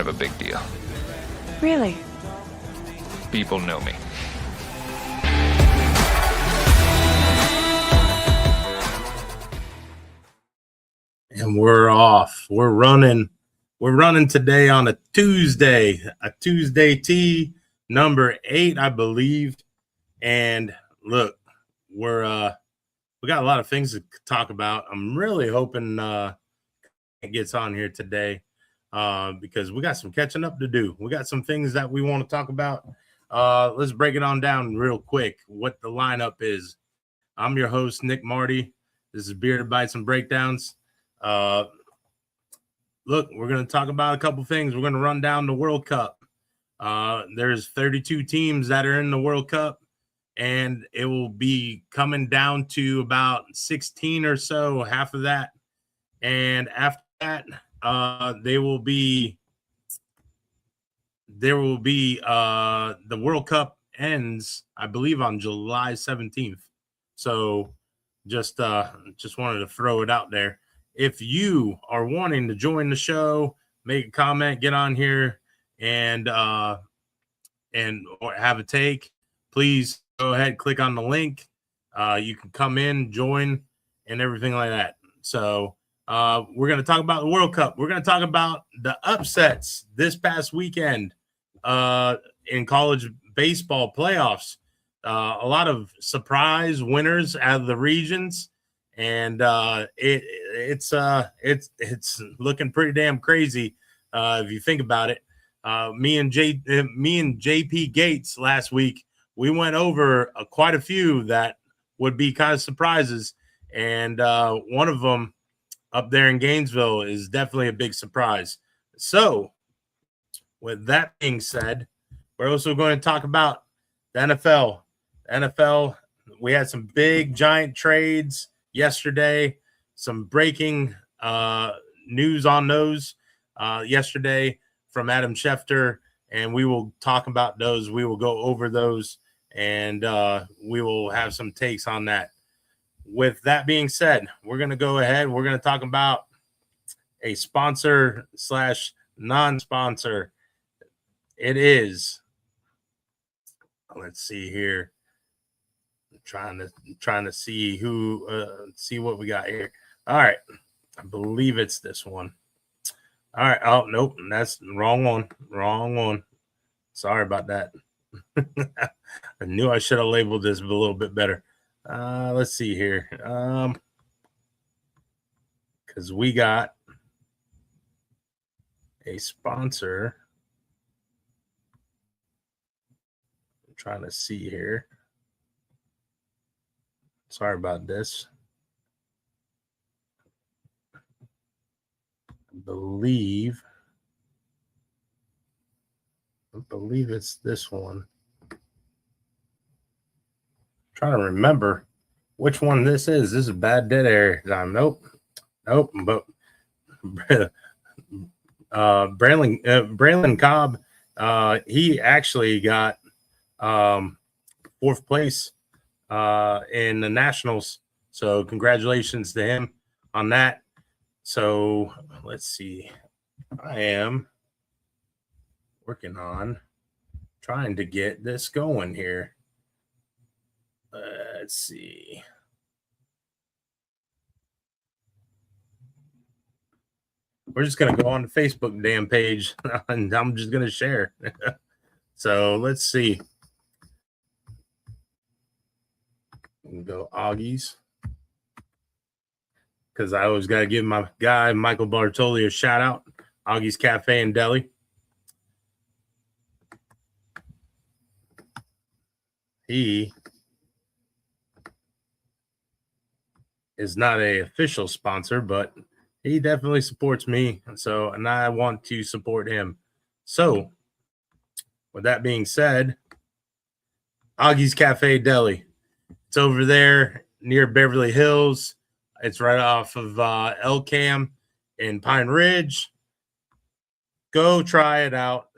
of a big deal. Really? People know me. And we're off. We're running today on a Tuesday T number 8, I believe. And look, we got a lot of things to talk about. I'm really hoping it gets on here today because we got some catching up to do. We got some things that we want to talk about. Let's break it on down real quick what the lineup is. I'm your host, Nick Marty. This is Bearded Bites and Breakdowns. Look, we're going to talk about a couple things. We're going to run down the World Cup. There's 32 teams that are in the World Cup, and it will be coming down to about 16 or so, half of that. And after that, there will be the World Cup ends, I believe, on July 17th. So just wanted to throw it out there. If you are wanting to join the show, make a comment, get on here, and or have a take, please go ahead, click on the link. You can come in, join, and everything like that. So we're going to talk about the World Cup. We're going to talk about the upsets this past weekend in college baseball playoffs. A lot of surprise winners out of the regions. And it's looking pretty damn crazy if you think about it. Me and JP Gates last week, we went over quite a few that would be kind of surprises, and one of them up there in Gainesville is definitely a big surprise. So, with that being said, we're also going to talk about the NFL. NFL, we had some big giant trades yesterday, some breaking news on those yesterday from Adam Schefter, and we will talk about those. We will go over those, and we will have some takes on that. With that being said, we're going to go ahead. We're going to talk about a sponsor / non-sponsor. It is, let's see here. Trying to see see what we got here. All right, I believe it's this one. All right. Oh, nope, that's the wrong one. Sorry about that. I knew I should have labeled this a little bit better. Let's see here. Because we got a sponsor. I'm trying to see here. Sorry about this. I believe it's this one. I'm trying to remember which one this is. This is bad dead air time. Nope. But Braylon Cobb, he actually got 4th place in the Nationals. So congratulations to him on that. So let's see. I am working on trying to get this going here. Let's see. We're just going to go on the Facebook damn page and I'm just going to share. So let's see. We'll go Augie's, because I always got to give my guy Michael Bartoli a shout out. Augie's Cafe and Deli. He is not an official sponsor, but he definitely supports me. And I want to support him. So with that being said, Augie's Cafe Deli. It's over there near Beverly Hills. It's right off of Elkham in Pine Ridge. Go try it out.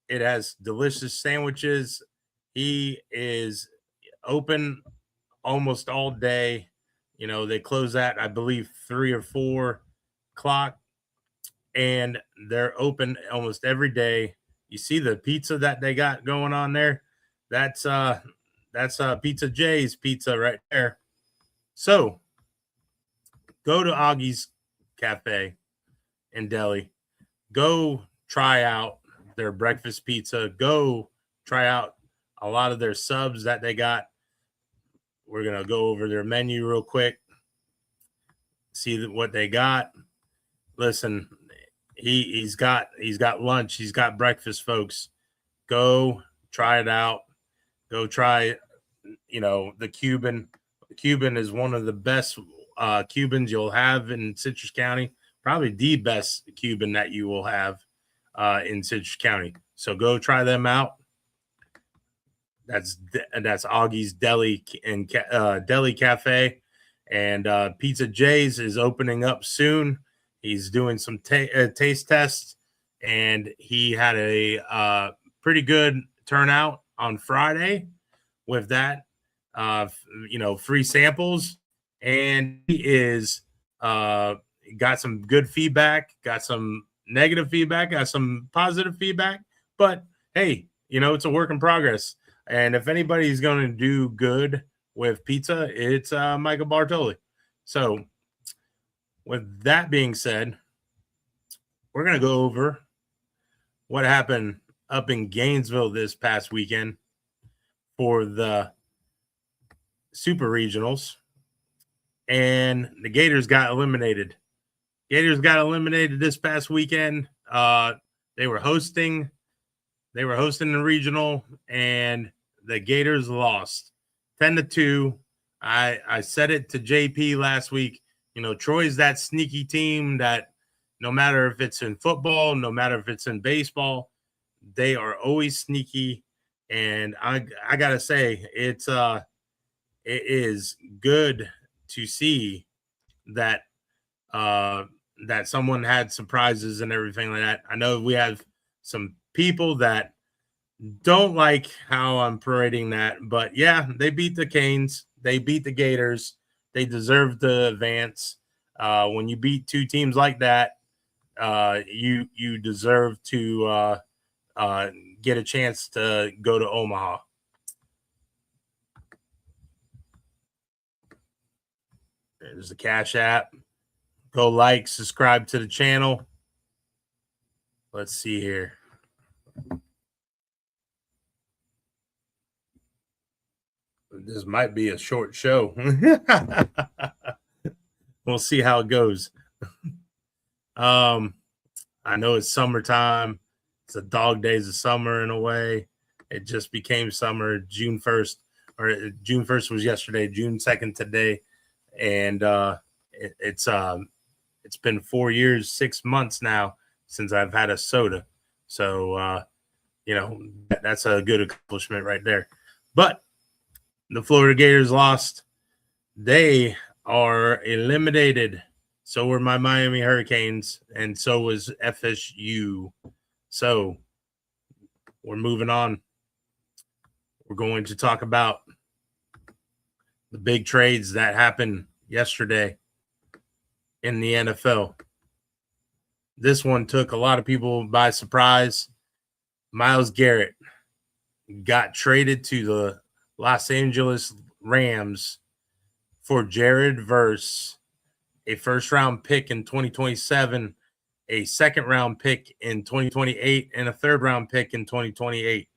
It has delicious sandwiches. He is open almost all day. You know, they close at, I believe, 3 or 4 o'clock. and they're open almost every day. You see the pizza that they got going on there? That's Pizza J's pizza right there. So go to Augie's Cafe and Deli. Go try out their breakfast pizza. Go try out a lot of their subs that they got. We're gonna go over their menu real quick, see what they got. Listen, he's got lunch, he's got breakfast, folks. Go try it out. Go try, the Cuban. The Cuban is one of the best Cubans you'll have in Citrus County. Probably the best Cuban that you will have in Citrus County. So go try them out. That's Augie's Deli and Deli Cafe, and Pizza J's is opening up soon. He's doing some taste tests, and he had a pretty good turnout on Friday with that. Free samples, and he is got some good feedback, got some negative feedback, got some positive feedback. But hey, it's a work in progress. And if anybody's going to do good with pizza, it's Michael Bartoli. So with that being said, we're going to go over what happened up in Gainesville this past weekend for the Super Regionals. And the Gators got eliminated. Gators got eliminated this past weekend. They were hosting the regional, and the Gators lost 10-2. I said it to JP last week. Troy's that sneaky team that no matter if it's in football, no matter if it's in baseball, they are always sneaky. And I gotta say, it is good to see that that someone had surprises and everything like that. I know we have some people that don't like how I'm parading that, but yeah, they beat the Canes. They beat the Gators. They deserve to advance. When you beat two teams like that, you deserve to get a chance to go to Omaha. There's the Cash App. Go like, subscribe to the channel. Let's see here. This might be a short show. We'll see how it goes. I know it's summertime. It's a dog days of summer in a way. It just became summer. June 1st was yesterday. June 2nd today, and it's been 4 years, 6 months now since I've had a soda. So that's a good accomplishment right there. But the Florida Gators lost. They are eliminated. So were my Miami Hurricanes, and so was FSU. So we're moving on. We're going to talk about the big trades that happened yesterday in the NFL. This one took a lot of people by surprise. Myles Garrett got traded to the Los Angeles Rams for Jared Verse, a first-round pick in 2027, a second-round pick in 2028, and a third-round pick in 2028.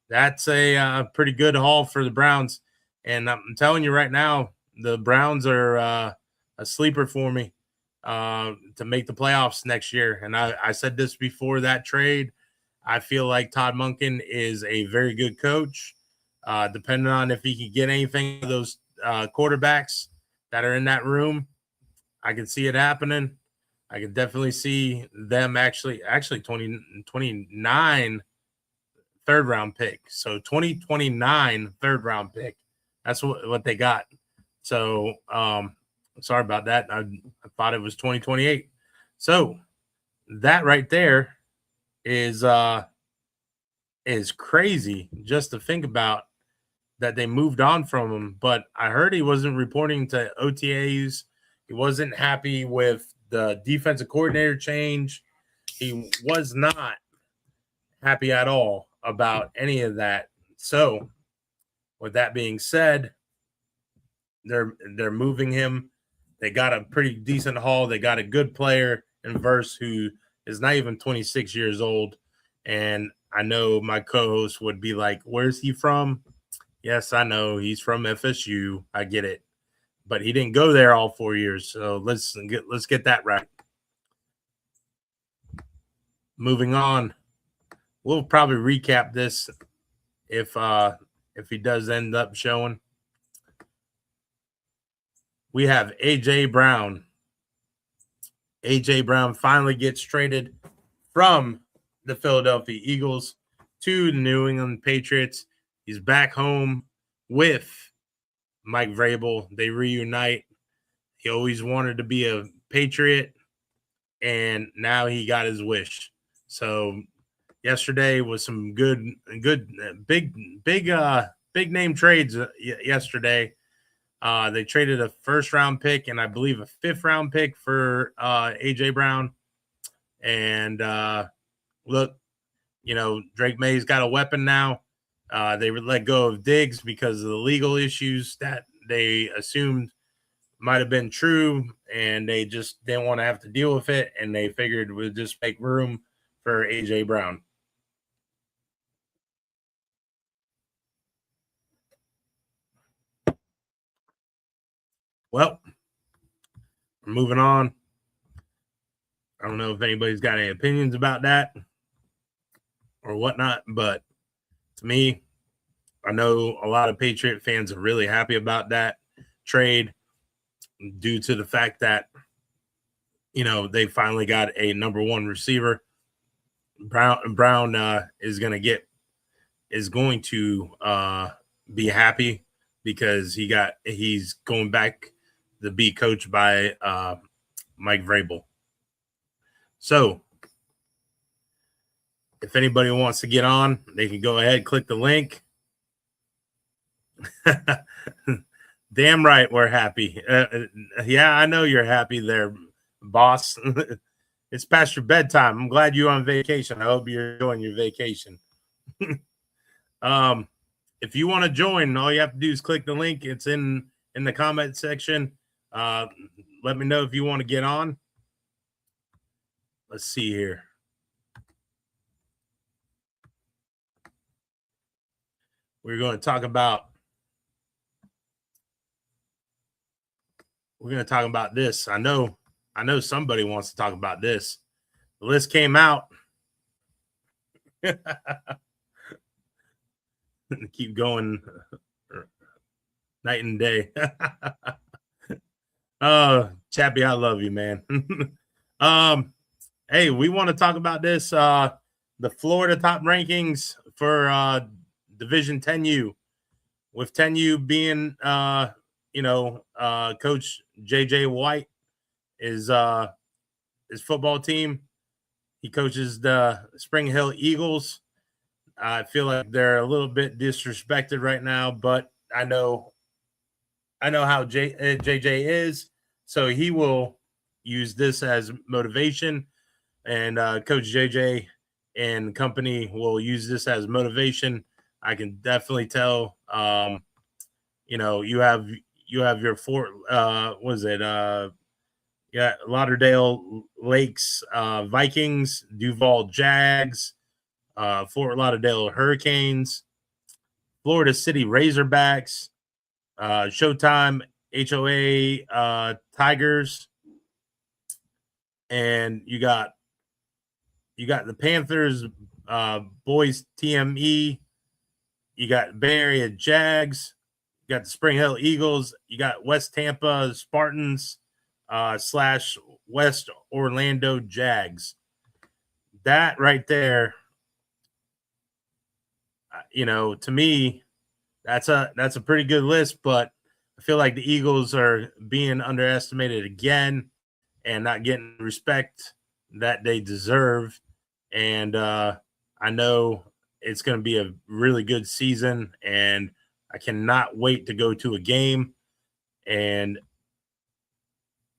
That's a pretty good haul for the Browns. And I'm telling you right now, the Browns are a sleeper for me to make the playoffs next year. And I said this before that trade. I feel like Todd Monken is a very good coach. Depending on if he can get anything of those quarterbacks that are in that room, I can see it happening. I can definitely see them actually 2029 third-round pick. So 2029 third-round pick. That's what they got. So sorry about that. I thought it was 2028. So that right there is crazy just to think about, that they moved on from him. But I heard he wasn't reporting to OTAs. He wasn't happy with the defensive coordinator change. He was not happy at all about any of that. So, with that being said, they're moving him. They got a pretty decent haul. They got a good player in Verse who is not even 26 years old. And I know my co-host would be like, "Where's he from?" Yes, I know he's from FSU. I get it, but he didn't go there all 4 years. So let's get that right. Moving on, we'll probably recap this if he does end up showing. We have AJ Brown. AJ Brown finally gets traded from the Philadelphia Eagles to the New England Patriots. He's back home with Mike Vrabel. They reunite. He always wanted to be a Patriot, and now he got his wish. So yesterday was some good big name trades yesterday. They traded a first-round pick and I believe a fifth-round pick for AJ Brown. And look, Drake May's got a weapon now. They would let go of Diggs because of the legal issues that they assumed might have been true, and they just didn't want to have to deal with it, and they figured we'd just make room for AJ Brown. Well, we're moving on. I don't know if anybody's got any opinions about that or whatnot, but to me, I know a lot of Patriot fans are really happy about that trade due to the fact that, they finally got a number one receiver. Brown is going to be happy because he's going back to be coached by Mike Vrabel. So if anybody wants to get on, they can go ahead, click the link. Damn right, we're happy. Yeah, I know you're happy there, boss. It's past your bedtime. I'm glad you're on vacation. I hope you're enjoying your vacation. If you want to join, all you have to do is click the link. It's in the comment section. Let me know if you want to get on. Let's see here. We're going to talk about this. I know somebody wants to talk about this. The list came out. Keep going night and day. Oh, Chappie, I love you, man. Hey, we want to talk about this. The Florida top rankings for Division 10U, with 10U being Coach JJ White is his football team. He coaches the Spring Hill Eagles. I feel like they're a little bit disrespected right now, but I know how JJ is, so he will use this as motivation, and Coach JJ and company will use this as motivation. I can definitely tell. You have your Fort Lauderdale Lakes Vikings, Duval Jags, Fort Lauderdale Hurricanes, Florida City Razorbacks, Showtime HOA Tigers, and you got the Panthers, Boys TME, you got Bay Area Jags, you got the Spring Hill Eagles, you got West Tampa Spartans / West Orlando Jags. That right there, to me, that's a pretty good list, but I feel like the Eagles are being underestimated again and not getting respect that they deserve. And I know it's going to be a really good season, and I cannot wait to go to a game. And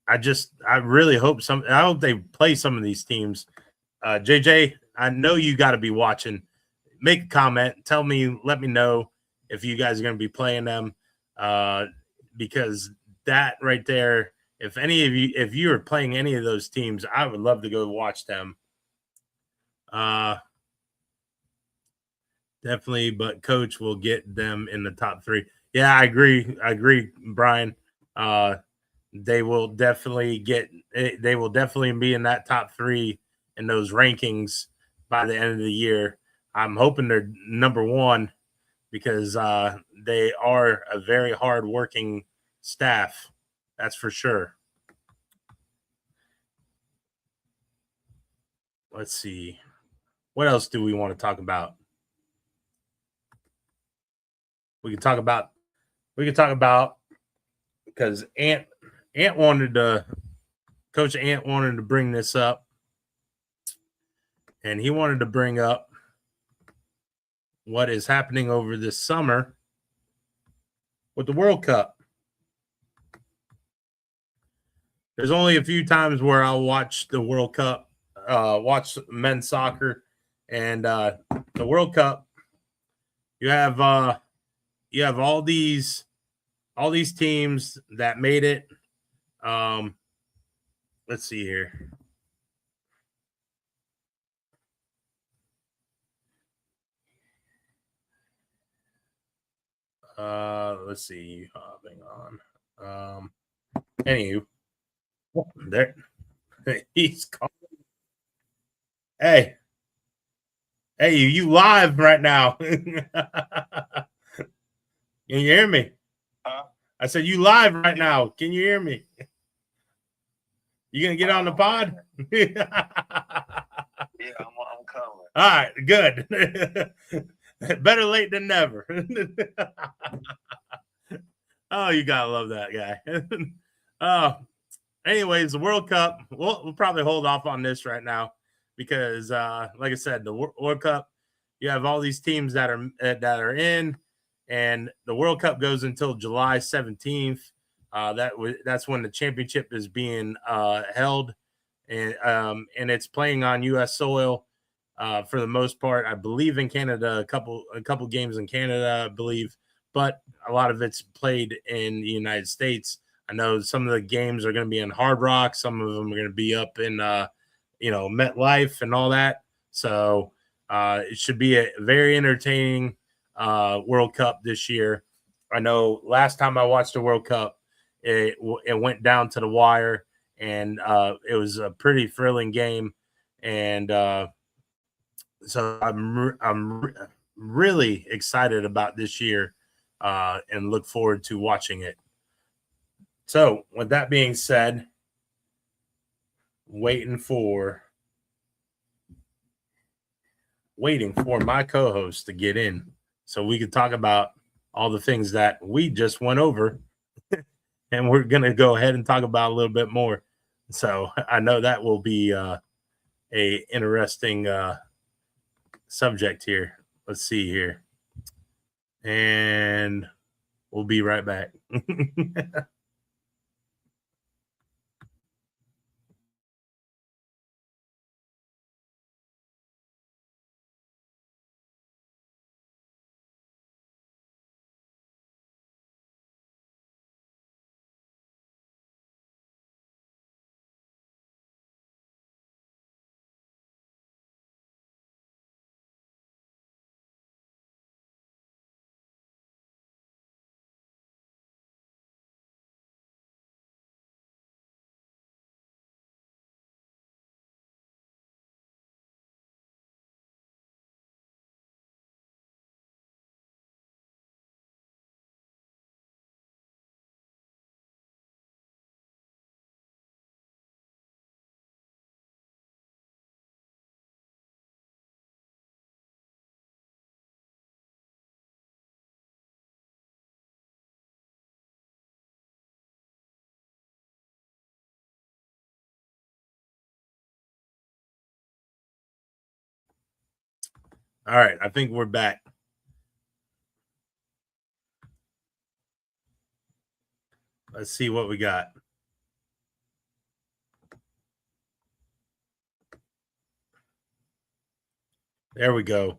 I really hope I hope they play some of these teams JJ, I know you got to be watching. Make a comment. Let me know if you guys are going to be playing them, because that right there, if you are playing any of those teams, I would love to go watch them. Definitely, but coach will get them in the top 3. Yeah, I agree, Brian. They will definitely be in that top 3 in those rankings by the end of the year. I'm hoping they're number 1 because they are a very hard working staff. That's for sure. Let's see. What else do we want to talk about? We can talk about because Coach Ant wanted to bring this up, and he wanted to bring up what is happening over this summer with the World Cup. There's only a few times where I'll watch the World Cup, watch men's soccer, and the World Cup. You have all these teams that made it. Let's see here. Let's see. Hopping on. Anywho, there he's calling. Hey, you live right now? Can you hear me? I said you live right now. Can you hear me? You gonna get on the pod? Yeah, I'm coming. All right, good. Better late than never. Oh, you gotta love that guy. Anyways, the World Cup. We'll probably hold off on this right now because, like I said, the World Cup. You have all these teams that are in, and the World Cup goes until July 17th. That's when the championship is being held, and it's playing on U.S. soil for the most part. I believe in Canada, a couple games in Canada, I believe, but a lot of it's played in the United States. I know some of the games are going to be in Hard Rock, some of them are going to be up in MetLife and all that. So it should be a very entertaining World Cup this year. I know last time I watched the World Cup, it went down to the wire, and it was a pretty thrilling game. And so I'm really excited about this year and look forward to watching it. So with that being said, waiting for my co-host to get in so we could talk about all the things that we just went over. And we're going to go ahead and talk about a little bit more. So I know that will be a interesting subject here. Let's see here. And we'll be right back. All right, I think we're back. Let's see what we got. There we go.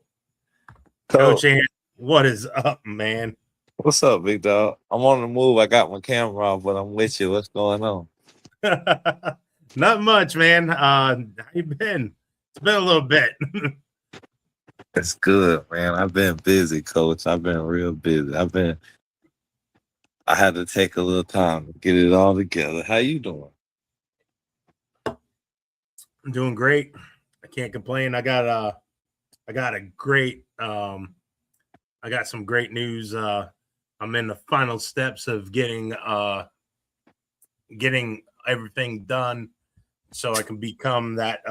Coach, Coach Ant, what is up, man? what's up, big dog? I'm on the move. I got my camera on, but I'm with you. What's going on? Not much, man. How you been? It's been a little bit. It's good, man. I've been busy, Coach. I've been real busy. I had to take a little time to get it all together. How you doing? I'm doing great. I can't complain. I got a great I got some great news. I'm in the final steps of getting everything done so I can become that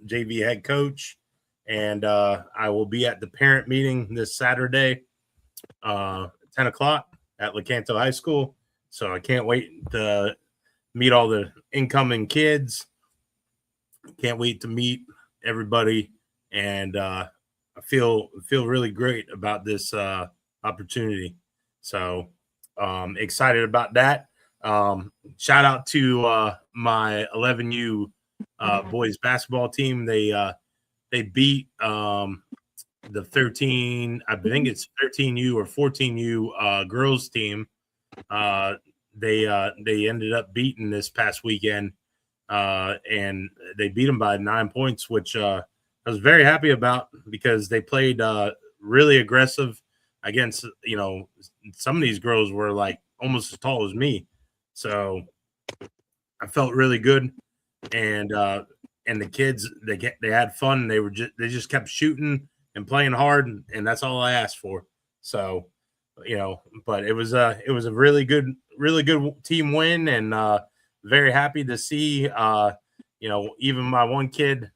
JV head coach. And I will be at the parent meeting this Saturday, 10 o'clock at Lecanto High School. So I can't wait to meet all the incoming kids. Can't wait to meet everybody. And I feel really great about this opportunity. So excited about that. Shout out to my 11U boys basketball team. They beat the 13, I think it's 13U or 14U girls team. They ended up beating this past weekend, and they beat them by 9 points, which I was very happy about because they played really aggressive against, some of these girls were like almost as tall as me. So I felt really good. And the kids, they had fun. They just kept shooting and playing hard, and that's all I asked for. So, but it was a really good team win, and very happy to see even my one kid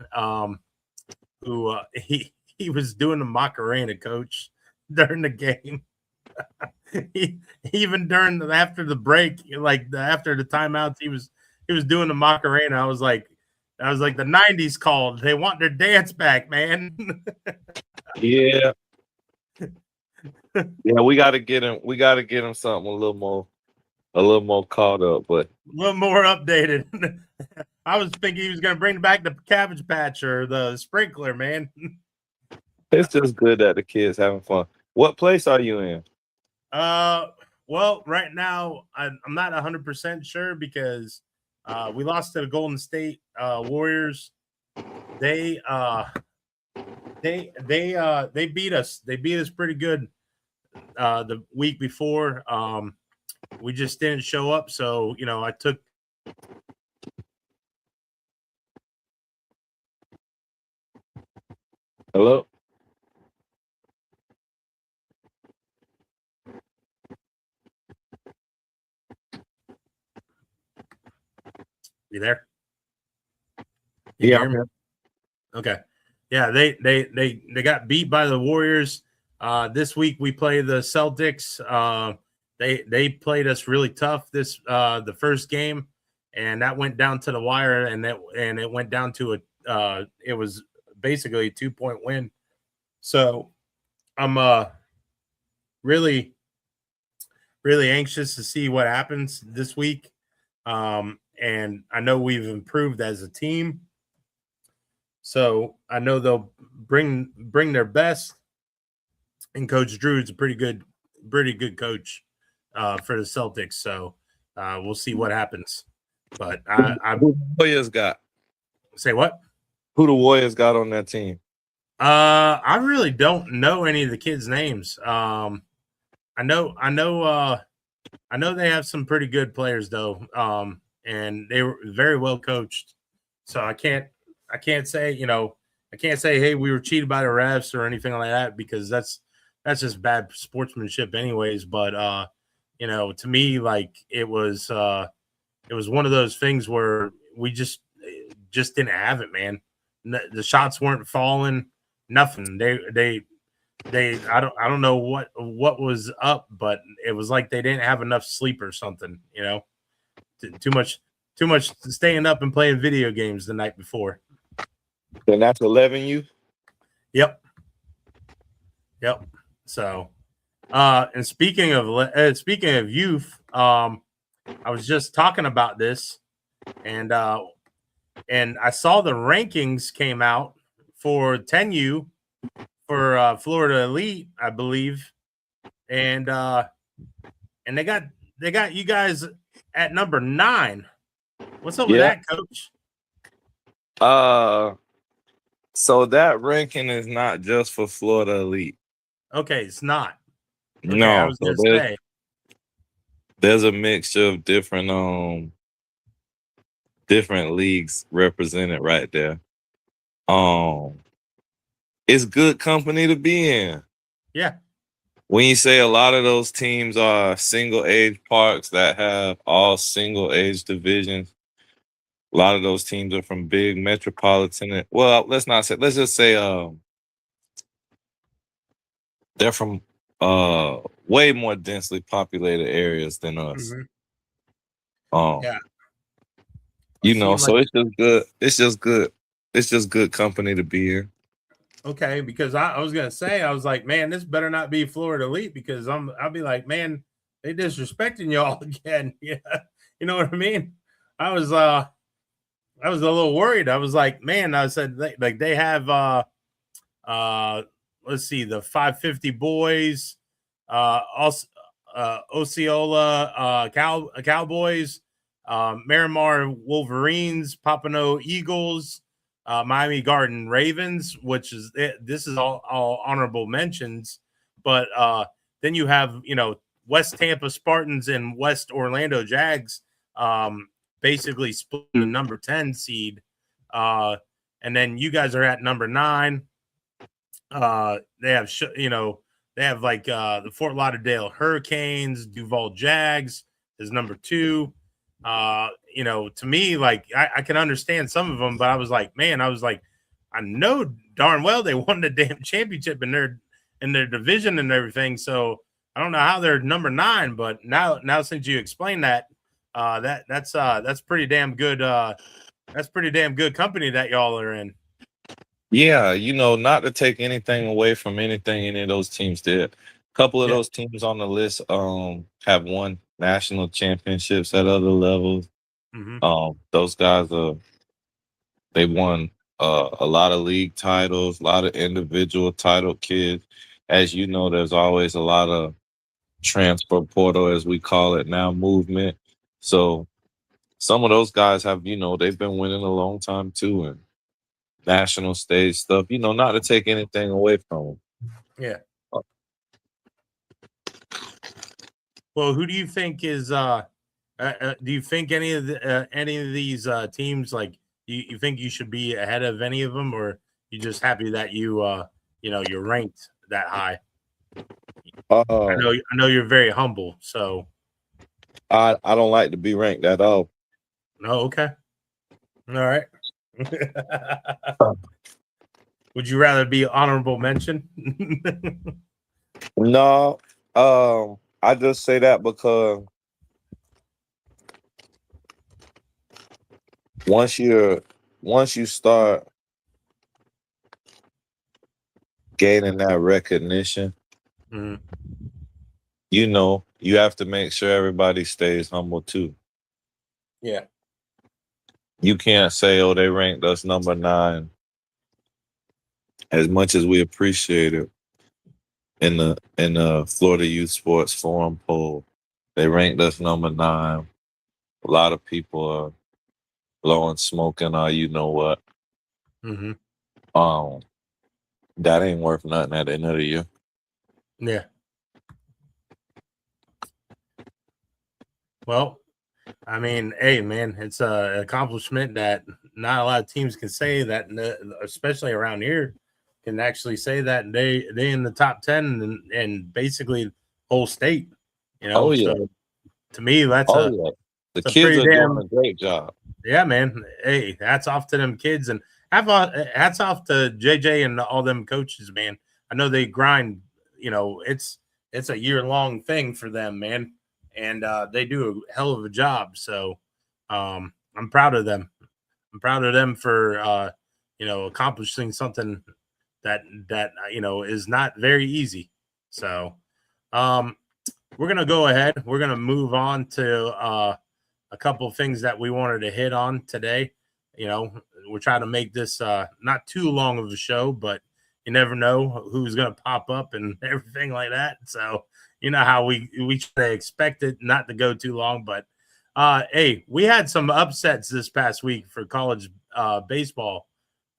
who he was doing the Macarena, coach, during the game. Even after the break, after the timeouts, he was doing the Macarena. I was like, the 90s called. They want their dance back, man. Yeah. Yeah, we gotta get him something a little more caught up, but a little more updated. I was thinking he was gonna bring back the Cabbage Patch or the sprinkler, man. it's just good that the kids having fun. What place are you in? Well, right now I'm not 100% sure because we lost to the Golden State Warriors. They beat us. They beat us pretty good the week before. We just didn't show up, so I took. Hello? You there? Yeah, I'm here. Okay. Yeah, they got beat by the Warriors. This week we play the Celtics. They played us really tough the first game, and that went down to the wire, and it went down to it was basically a 2-point win. So I'm really anxious to see what happens this week. And I know we've improved as a team. So I know they'll bring their best. And Coach Drew's a pretty good coach for the Celtics. So we'll see what happens. But who the Warriors got? Say what? Who the Warriors got on that team? I really don't know any of the kids' names. I know they have some pretty good players though. And they were very well coached. So I can't say, hey, we were cheated by the refs or anything like that, because that's just bad sportsmanship anyways. But to me, like it was one of those things where we just didn't have it, man. The shots weren't falling, nothing. They I don't know what was up, but it was like they didn't have enough sleep or something, too much staying up and playing video games the night before. And that's 11U? Yep. So, and speaking of youth, I was just talking about this, and I saw the rankings came out for 10U, for Florida Elite, I believe, and they got you guys at number 9. What's up with Yeah. that, Coach? So that ranking is not just for Florida Elite. Okay, it's not. Okay, No, I was so gonna say. there's a mixture of different leagues represented right there. It's good company to be in. Yeah. When you say a lot of those teams are single age parks that have all single age divisions, a lot of those teams are from big metropolitan. Well, let's just say they're from way more densely populated areas than us. Yeah. You know, Seem so like it's just good. It's just good. It's just good company to be here. okay, because I was gonna say, I was like, man, this better not be Florida Elite because I'll be like, man, they disrespecting y'all again. Yeah, you know what I mean? I was a little worried. I was like, man, I said they have let's see, the 550 boys, also Osceola Cowboys, Miramar Wolverines, Pompano Eagles, Miami Garden Ravens, which is this is all honorable mentions, but then you have West Tampa Spartans and West Orlando Jags, basically split the number 10 seed, and then you guys are at number 9. They have they have like the Fort Lauderdale Hurricanes, Duval Jags is number 2. To me, like I can understand some of them, but I was like, I know darn well they won the damn championship in their division and everything. So I don't know how they're number 9, but now since you explained that, that's pretty damn good. That's pretty damn good company that y'all are in. Yeah, not to take anything away from anything any of those teams did. A couple of Yeah. those teams on the list have won national championships at other levels. Those guys they won a lot of league titles, a lot of individual title kids. As you know, there's always a lot of transfer portal, as we call it now, movement. So some of those guys have, they've been winning a long time too, and national stage stuff. Not to take anything away from them. Yeah. Well, who do you think is do you think any of these teams, like you think you should be ahead of any of them, or you just happy that you're ranked that high? I know you're very humble, so I don't like to be ranked at all. no, okay. All right. Would you rather be honorable mention? No, I just say that because once you start gaining that recognition, you have to make sure everybody stays humble too. Yeah. You can't say, oh, they ranked us number 9. As much as we appreciate it, in the Florida Youth Sports Forum poll, they ranked us number 9. A lot of people are blowing smoke and you know what. That ain't worth nothing at the end of the year. Yeah. Well, I mean, hey, man, it's an accomplishment that not a lot of teams can say that, especially around here, can actually say that they in the top 10 and basically whole state. Oh yeah. So to me, that's the kids are doing a great job. Yeah, man. Hey, hats off to them kids, and hats off to JJ and all them coaches, man. I know they grind. It's a year-long thing for them, man, and they do a hell of a job. So I'm proud of them. I'm proud of them for accomplishing something that is not very easy. So we're gonna go ahead. We're gonna move on to a couple of things that we wanted to hit on today. We're trying to make this not too long of a show, but you never know who's going to pop up and everything like that. So you know how we try to expect it not to go too long. But hey, we had some upsets this past week for college baseball,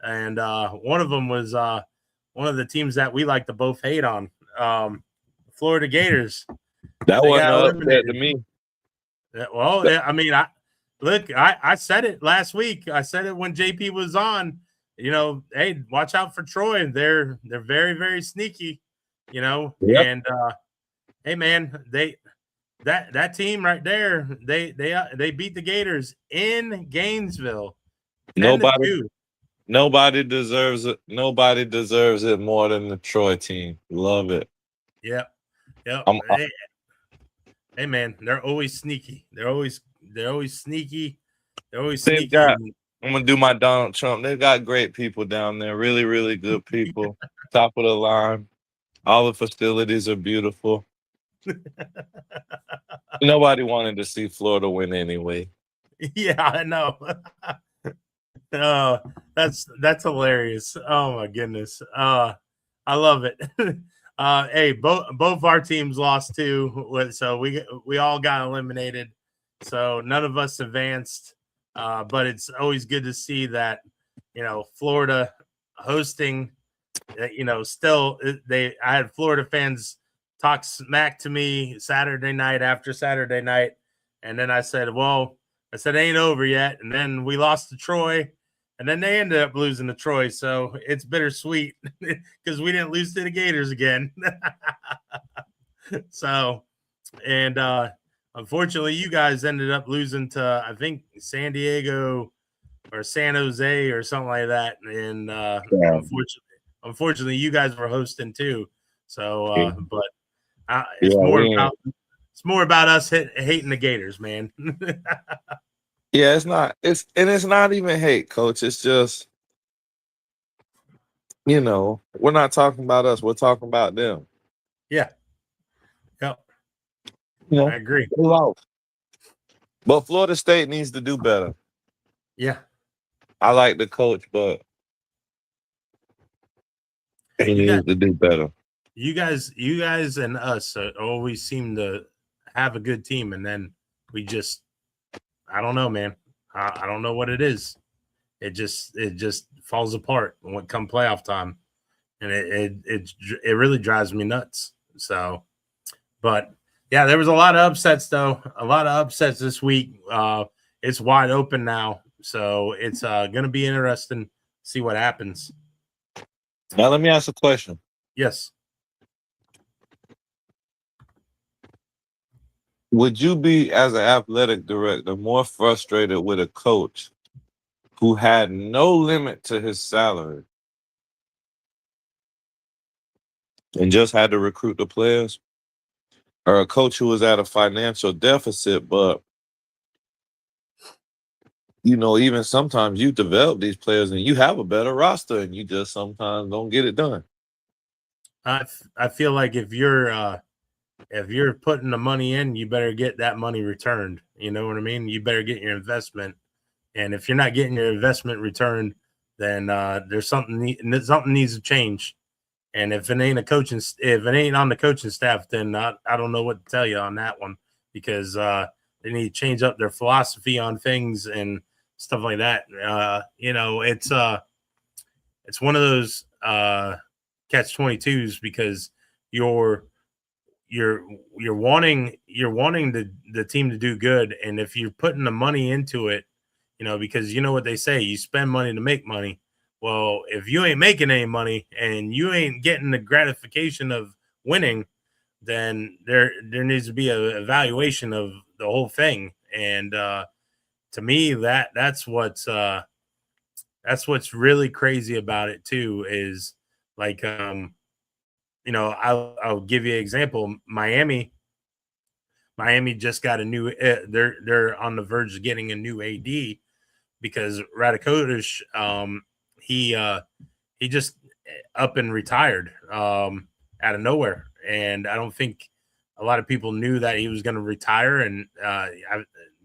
and one of them was one of the teams that we like to both hate on, Florida Gators. That They wasn't got an upset eliminated. to me. Well, I mean, I said it last week. I said it when JP was on. You know, hey, watch out for Troy. They're very, very sneaky. You know, Yep. and hey, man, that team right there, they beat the Gators in Gainesville. 10-2. Nobody deserves it. Nobody deserves it more than the Troy team. Love it. Yep. Hey, man, they're always sneaky. They're always sneaky. They're always They've sneaky. got- I'm gonna do my Donald Trump. They've got great people down there. Really, really good people. Top of the line. All the facilities are beautiful. Nobody wanted to see Florida win anyway. Yeah, I know. Oh, that's hilarious. Oh my goodness. I love it. Hey, both our teams lost too, so we all got eliminated. So none of us advanced. But it's always good to see that, you know, Florida hosting. You know, still I had Florida fans talk smack to me Saturday night after Saturday night, and then I said, "Well, it ain't over yet." And then we lost to Troy, and then they ended up losing to Troy. So it's bittersweet because we didn't lose to the Gators again. So, and unfortunately, you guys ended up losing to, I think, San Diego or San Jose or something like that. And unfortunately, you guys were hosting too. So, but it's more about us hating the Gators, man. Yeah, it's not even hate, coach. It's just, you know, we're not talking about us. We're talking about them. Yeah. Yep. You know, I agree. But Florida State needs to do better. Yeah. I like the coach, but he needs to do better. You guys and us always seem to have a good team, and then we just, I don't know, man. I don't know what it is. It just falls apart when it come playoff time, and it really drives me nuts. So, but yeah, there was a lot of upsets though. A lot of upsets this week. It's wide open now, so it's going to be interesting to see what happens. Now let me ask a question. Yes. Would you be, as an athletic director, more frustrated with a coach who had no limit to his salary and just had to recruit the players, or a coach who was at a financial deficit, but, you know, even sometimes you develop these players and you have a better roster and you just sometimes don't get it done? I feel like if you're putting the money in, you better get that money returned. You know what I mean? You better get your investment. And if you're not getting your investment returned, then there's something needs to change. And if it ain't on the coaching staff, then I don't know what to tell you on that one, because they need to change up their philosophy on things and stuff like that. You know, it's one of those catch-22s, because you're wanting the team to do good, and if you're putting the money into it, you know, because you know what they say, you spend money to make money. Well, if you ain't making any money and you ain't getting the gratification of winning, then there needs to be a evaluation of the whole thing. And to me, that's what's really crazy about it too, is like, you know, I'll give you an example. Miami just got a new. They're on the verge of getting a new AD, because Radakovic, he just up and retired out of nowhere, and I don't think a lot of people knew that he was going to retire. And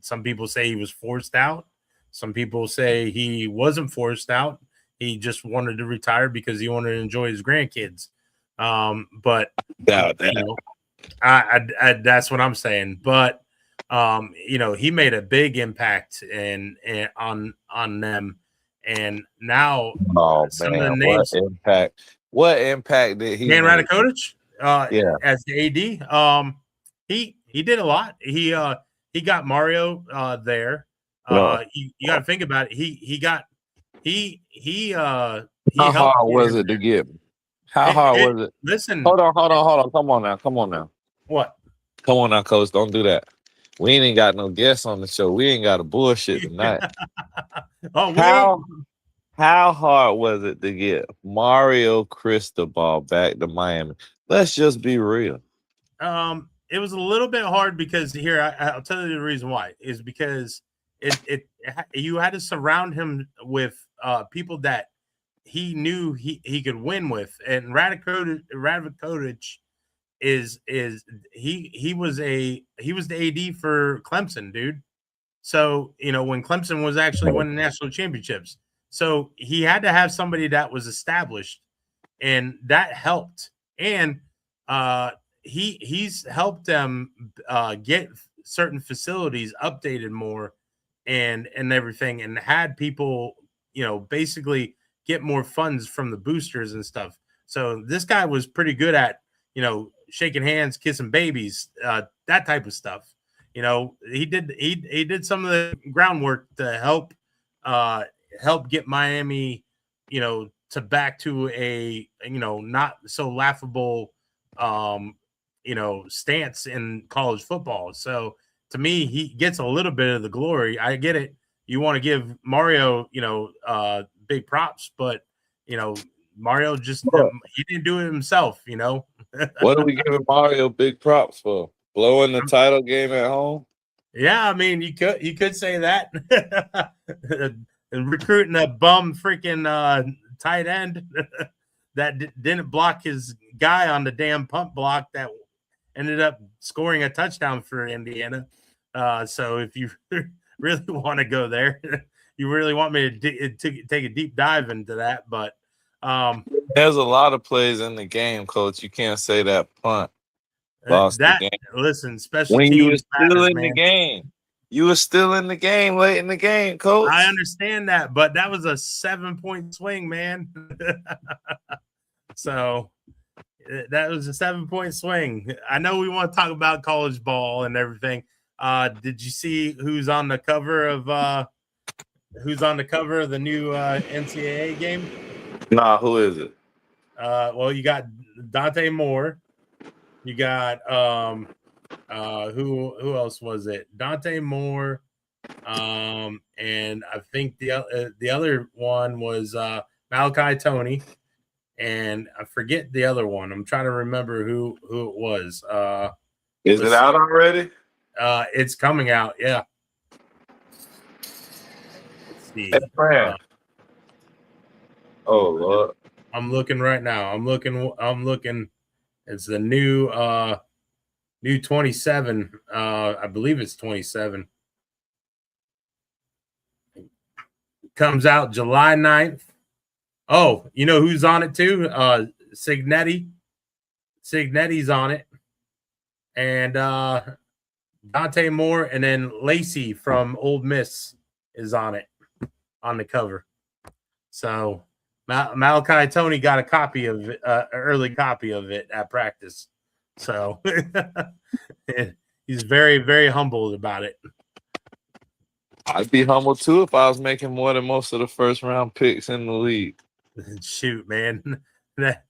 some people say he was forced out. Some people say he wasn't forced out. He just wanted to retire because he wanted to enjoy his grandkids. But Doubt that. you know, I that's what I'm saying. But you know, he made a big impact and on them. And now Oh some of the man, names, what impact did he Dan make? Radakovic, Yeah. as the AD, he did a lot. He got Mario there. No. You got to think about it. He How helped hard get was him it to there. get him? How hard was it? Listen, Hold on. Come on now. what? Come on now, coach. Don't do that. We ain't got no guests on the show. We ain't got a bullshit tonight. Oh, How hard was it to get Mario Cristobal back to Miami? Let's just be real. It was a little bit hard because here I'll tell you the reason why is because you had to surround him with people that he knew he could win with, and Radakovic is he was the AD for Clemson, dude. So you know when Clemson was actually winning national championships, so he had to have somebody that was established, and that helped. And he's helped them get certain facilities updated more and everything, and had people basically get more funds from the boosters and stuff. So this guy was pretty good at shaking hands, kissing babies, that type of stuff. He did some of the groundwork to help get Miami to back to a not so laughable stance in college football. So to me, he gets a little bit of the glory. I get it. You want to give Mario big props, but Mario just he didn't do it himself. What are we giving Mario big props for? Blowing the title game at home? Yeah, I mean you could say that. And recruiting a bum freaking tight end that didn't block his guy on the damn punt block that ended up scoring a touchdown for Indiana. So if you really want to go there, you really want me to take a deep dive into that. But there's a lot of plays in the game, Coach. You can't say that punt lost the game. Listen, special when teams you were still matters, in the game. You were still in the game, late in the game, Coach. I understand that, but that was a 7-point swing, man. So that was a 7-point swing. I know we want to talk about college ball and everything. Did you see who's on the cover of the new NCAA game? Nah, who is it? Well, you got Dante Moore. You got who else was it? Dante Moore, and I think the other one was Malachi Tony, and I forget the other one. I'm trying to remember who it was. Is it out already? It's coming out. Yeah. Let's see. Oh Lord. I'm looking right now. I'm looking. It's the new 27. I believe it's 27. Comes out July 9th. Oh, you know who's on it too? Signetti. Signetti's on it. And Dante Moore, and then Lacey from Ole Miss is on it, on the cover. So Malachi Tony got a copy of it, early copy of it at practice. So he's very, very humbled about it. I'd be humble too if I was making more than most of the first round picks in the league. Shoot, man, that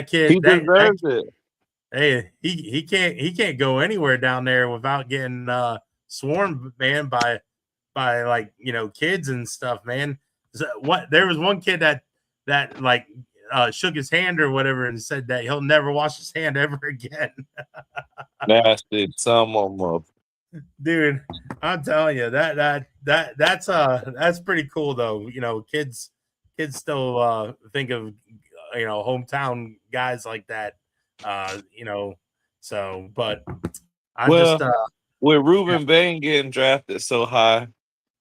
kid, he deserves it. Hey, he can't go anywhere down there without getting swarmed, man, by like kids and stuff, man. So there was one kid that like shook his hand or whatever and said that he'll never wash his hand ever again. Nasty, some of them. Dude, I'm telling you that's pretty cool though. Kids still think of hometown guys like that. So but with Ruben Bain getting drafted so high,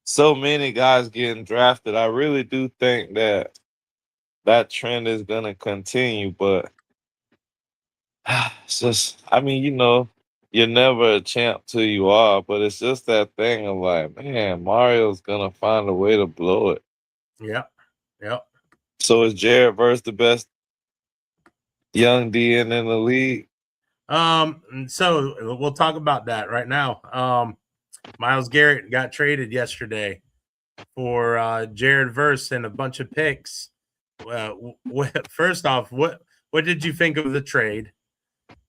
so many guys getting drafted, I really do think that that trend is gonna continue, but it's just, I mean, you're never a champ till you are, but it's just that thing of like, man, Mario's gonna find a way to blow it. Yep. Yep. So is Jared Verse the best young DN in the league? So we'll talk about that right now. Myles Garrett got traded yesterday for Jared Verse and a bunch of picks. First off, what did you think of the trade?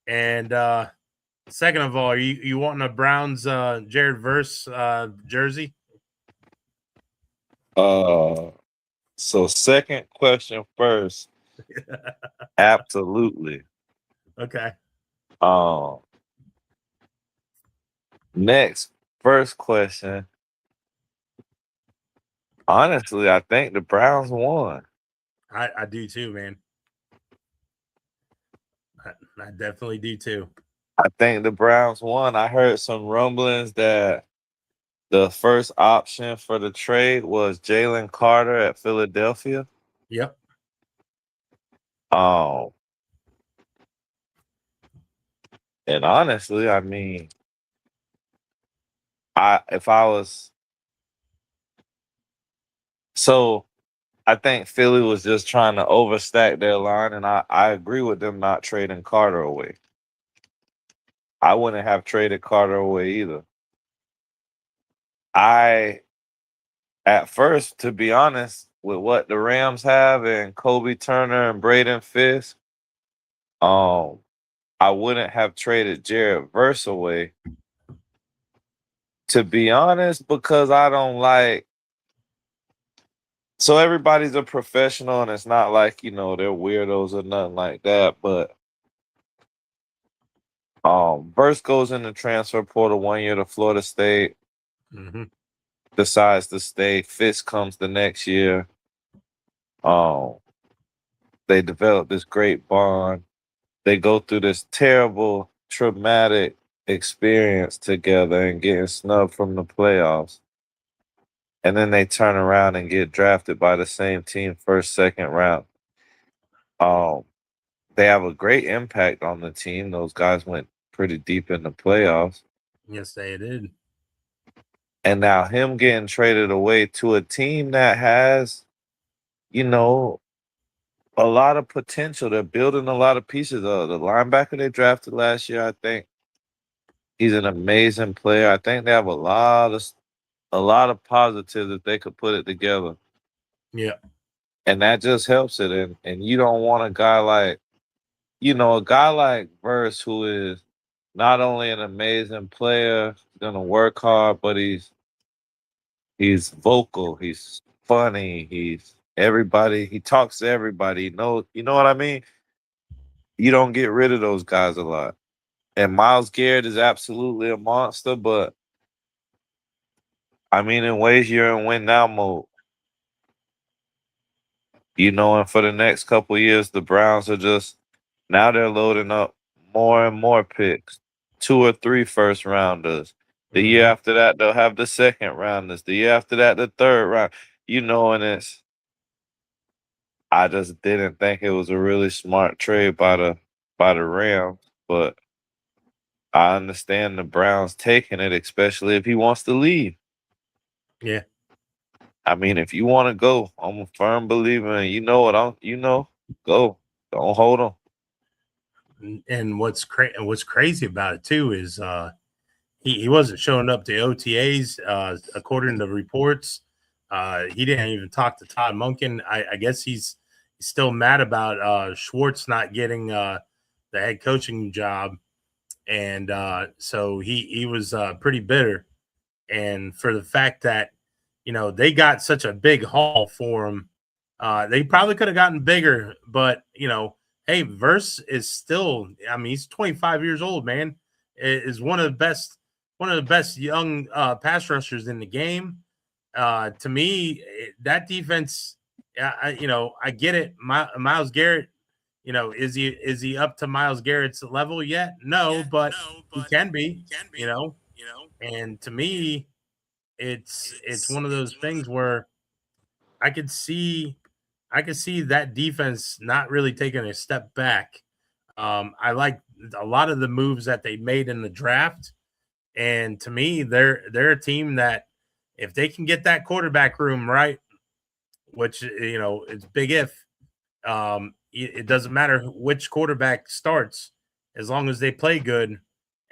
And second of all, are you wanting a Browns Jared Verse jersey? So second question first. Absolutely. Okay. Next, first question. Honestly, I think the Browns won. I do too, man. I definitely do too. I think the Browns won. I heard some rumblings that the first option for the trade was Jalen Carter at Philadelphia. Yep. And honestly, I mean, if I was so I think Philly was just trying to overstack their line, and I agree with them not trading Carter away. I wouldn't have traded Carter away either. At first, to be honest, with what the Rams have and Kobe Turner and Braden Fisk, I wouldn't have traded Jared Verse away. To be honest, because I don't like. So everybody's a professional, and it's not like they're weirdos or nothing like that. But Verse goes in the transfer portal 1 year to Florida State. Mm-hmm. Decides to stay. Fisk comes the next year. They develop this great bond. They go through this terrible, traumatic experience together and getting snubbed from the playoffs. And then they turn around and get drafted by the same team first, second round. They have a great impact on the team. Those guys went pretty deep in the playoffs. Yes, they did. And now him getting traded away to a team that has, a lot of potential. They're building a lot of pieces. The linebacker they drafted last year, I think he's an amazing player. I think they have a lot of positives if they could put it together. Yeah. And that just helps it. And you don't want a guy like, a guy like Verse, who is not only an amazing player, gonna work hard, but he's vocal, he's funny, he talks to everybody. You know what I mean? You don't get rid of those guys a lot. And Myles Garrett is absolutely a monster, but I mean, in ways you're in win now mode. And for the next couple of years, the Browns are just now they're loading up more and more picks, 2 or 3 first rounders. The year after that, they'll have the second rounders. The year after that, the third round. And I just didn't think it was a really smart trade by the Rams, but I understand the Browns taking it, especially if he wants to leave. Yeah. I mean, if you want to go, I'm a firm believer in go. Don't hold him. And what's crazy about it too is he wasn't showing up to OTAs according to reports. He didn't even talk to Todd Monken. I guess he's still mad about Schwartz not getting the head coaching job, and so he was pretty bitter. And for the fact that they got such a big haul for him, they probably could have gotten bigger. But hey, Verse is still. I mean, he's 25 years old, man. Is one of the best young pass rushers in the game. To me, that defense, I get it. Myles Garrett, is he up to Myles Garrett's level yet? No, but he can be. And to me, it's one of those things where I could see I could see that defense not really taking a step back. I like a lot of the moves that they made in the draft, and to me, they're a team that if they can get that quarterback room right, which it's big if, it doesn't matter which quarterback starts as long as they play good.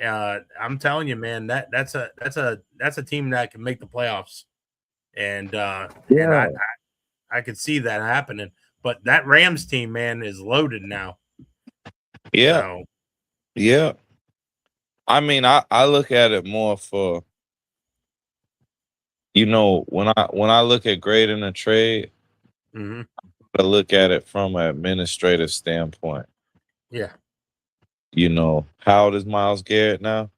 I'm telling you, man, that's a team that can make the playoffs, and I could see that happening. But that Rams team, man, is loaded now. Yeah. So, yeah. I mean, I look at it more for, when I look at grading a trade, I look at it from an administrative standpoint. Yeah. How old is Myles Garrett now?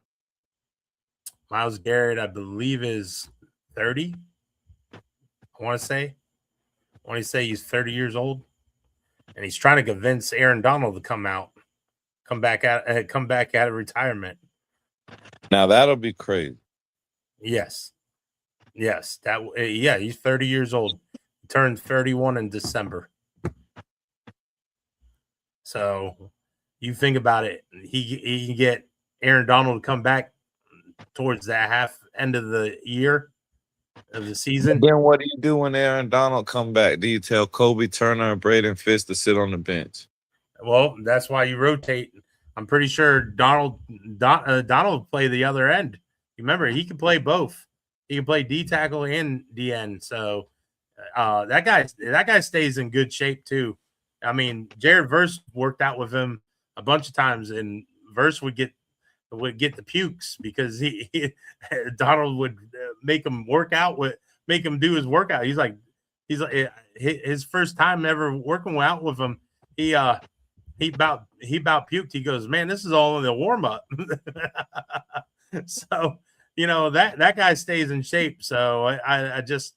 Myles Garrett, I believe, is 30. I want to say he's 30 years old, and he's trying to convince Aaron Donald to come back out of retirement. Now that'll be crazy. Yes. He's 30 years old. He turned 31 in December. So you think about it, he can get Aaron Donald to come back towards that end of the year of the season. Then what do you do when Aaron Donald come back? Do you tell Kobe Turner and Braden Fitz to sit on the bench? Well, that's why you rotate. I'm pretty sure Donald will play the other end. Remember, he can play both. He can play D tackle and DN. So that guy stays in good shape too. I mean, Jared Verse worked out with him a bunch of times, and Verse would get the pukes because Donald would make him make him do his workout. He's like his first time ever working out with him. He about puked. He goes, man, this is all in the warm up. So that guy stays in shape. So I just,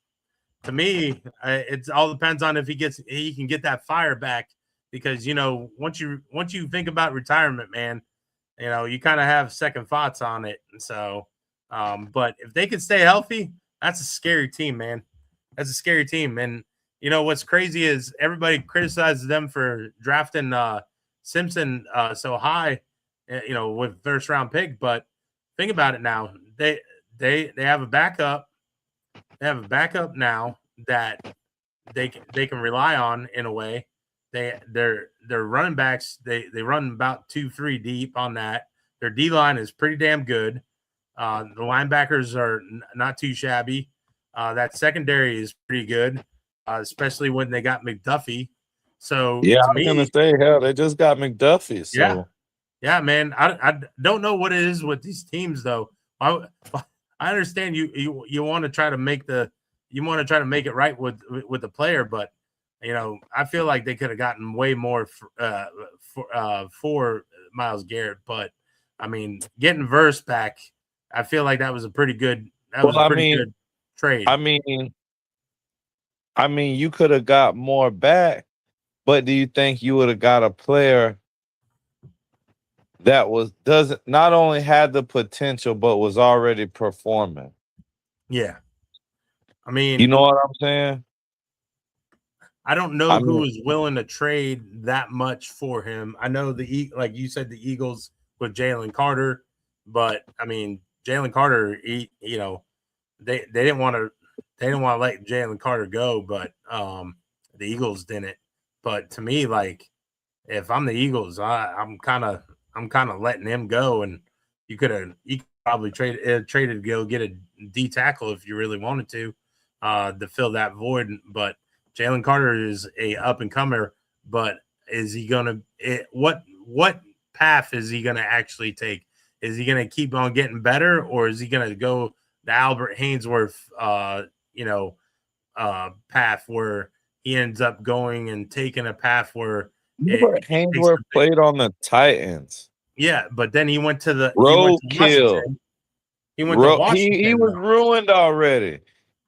to me, it all depends on if he can get that fire back, because once you think about retirement, man, you kind of have second thoughts on it. And so, but if they can stay healthy, that's a scary team, man. That's a scary team. And what's crazy is everybody criticizes them for drafting Simpson so high, with first round pick. But think about it now. They have a backup. They have a backup now that they can rely on in a way. Their running backs, they run about 2-3 deep on that. Their D line is pretty damn good. The linebackers are not too shabby. That secondary is pretty good, especially when they got McDuffie. So yeah, to I was gonna say, hell, they just got McDuffie. So yeah, man. I don't know what it is with these teams though. I understand you want to try to make it right with the player, but I feel like they could have gotten way more for Myles Garrett. But I mean, getting Verse back, I feel like that was a pretty good. Good trade. I mean, you could have got more back, but do you think you would have got a player that not only had the potential but was already performing? Yeah, I mean, you know what I'm saying? I don't know who is willing to trade that much for him. I know like you said, the Eagles with Jalen Carter, but I mean, Jalen Carter, they didn't want to let Jalen Carter go, but the Eagles didn't. But to me, like, if I'm the Eagles, I'm kind of letting him go, and you could probably traded to go get a D tackle if you really wanted to fill that void. But Jalen Carter is a up and comer, but is he gonna what path is he gonna actually take? Is he gonna keep on getting better, or is he gonna go the Albert Haynesworth path where he ends up going and taking a path where Haynesworth played on the Titans? Yeah, but then he went to the roadkill. He went to Washington. He was ruined already.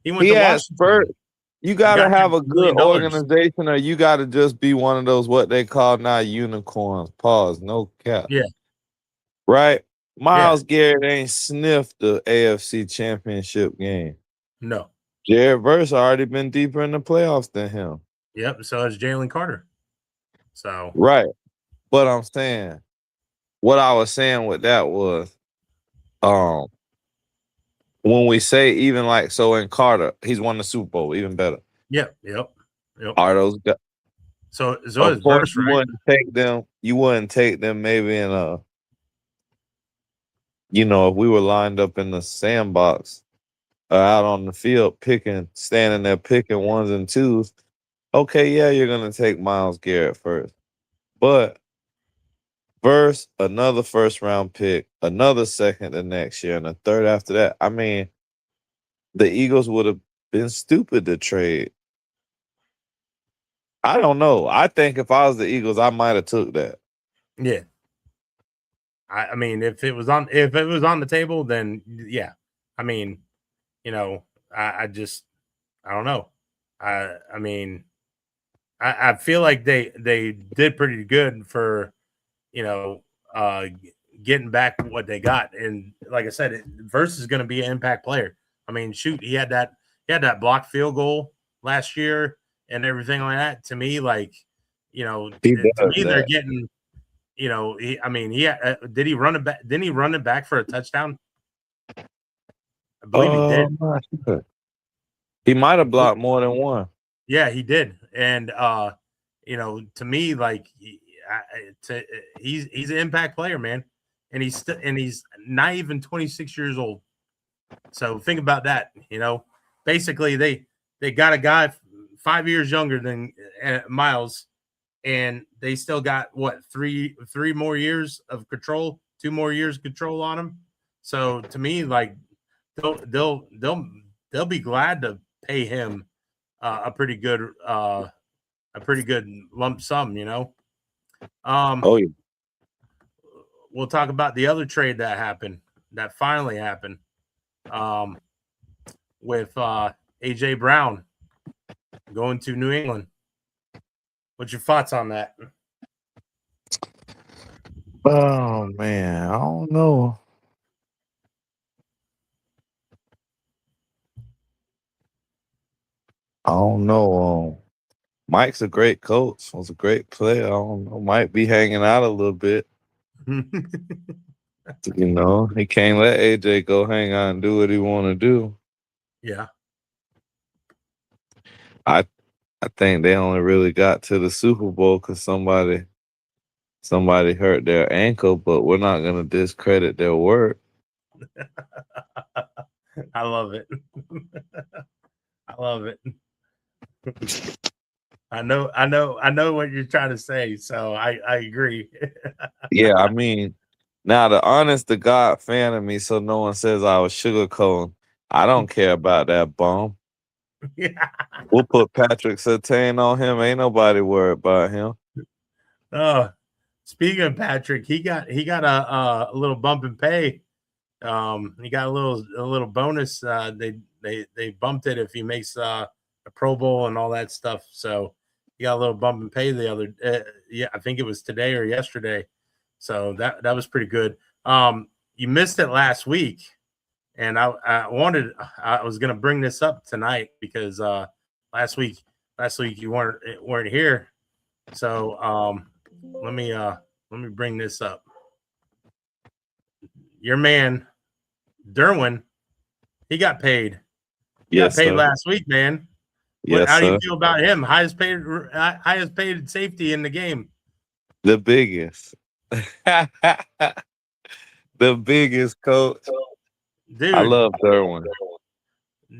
He went to Washington. You gotta have a good organization, or you gotta just be one of those what they call now unicorns. Pause. No cap. Yeah. Right. Myles Garrett ain't sniffed the AFC Championship game. No. Jared Verse already been deeper in the playoffs than him. Yep. So is Jalen Carter. So Right. But I'm saying, what I was saying with that was, um, when we say even like so in Carter, he's won the Super Bowl, even better. yep. Are those guys? So Of is course, Verse, you right? wouldn't take them. You wouldn't take them maybe in a, if we were lined up in the sandbox or out on the field standing there picking ones and twos. Okay, yeah, you're gonna take Myles Garrett first, but first another first round pick, another second the next year, and a third after that. I mean, the Eagles would have been stupid to trade. I don't know. I think if I was the Eagles, I might have took that. Yeah. I mean, if it was on the table, then yeah. I mean, I don't know. I mean, I feel like they did pretty good for, you know, getting back what they got. And like I said, Verse is going to be an impact player. I mean, shoot, he had that blocked field goal last year and everything like that. To me, like, He to does me, they're that. getting, did he run it back? Didn't he run it back for a touchdown? I believe he did. I'm not sure. He might have blocked more than one. Yeah, he did. And to me, like he's an impact player, man. And he's not even 26 years old. So think about that. Basically they got a guy 5 years younger than Myles, and they still got what three more years of control, 2 more years of control on him. So to me, like they'll be glad to pay him a pretty good lump sum. Oh yeah. We'll talk about the other trade that finally happened, with AJ Brown going to New England. What's your thoughts on that? Oh man, I don't know. I don't know. Mike's a great coach. Was a great player. I don't know. Might be hanging out a little bit. He can't let AJ go hang out and do what he want to do. Yeah. I think they only really got to the Super Bowl because somebody hurt their ankle, but we're not gonna discredit their work. I love it. I love it. I know what you're trying to say, so I agree. Yeah, I mean, now the honest to God fan of me, so no one says I was sugarcoating. I don't care about that bum. Yeah. We'll put Patrick Surtain on him. Ain't nobody worried about him. Oh, speaking of Patrick, he got a little bump in pay. He got a little bonus. They bumped it if he makes a Pro Bowl and all that stuff. So he got a little bump in pay the other. I think it was today or yesterday. So that was pretty good. You missed it last week, and I was going to bring this up tonight because last week you weren't here. So let me bring this up. Your man Derwin, he got paid. He got paid last week, man. How do you feel about him? Highest paid safety in the game. The biggest. The biggest coach. Dude, I love Derwin.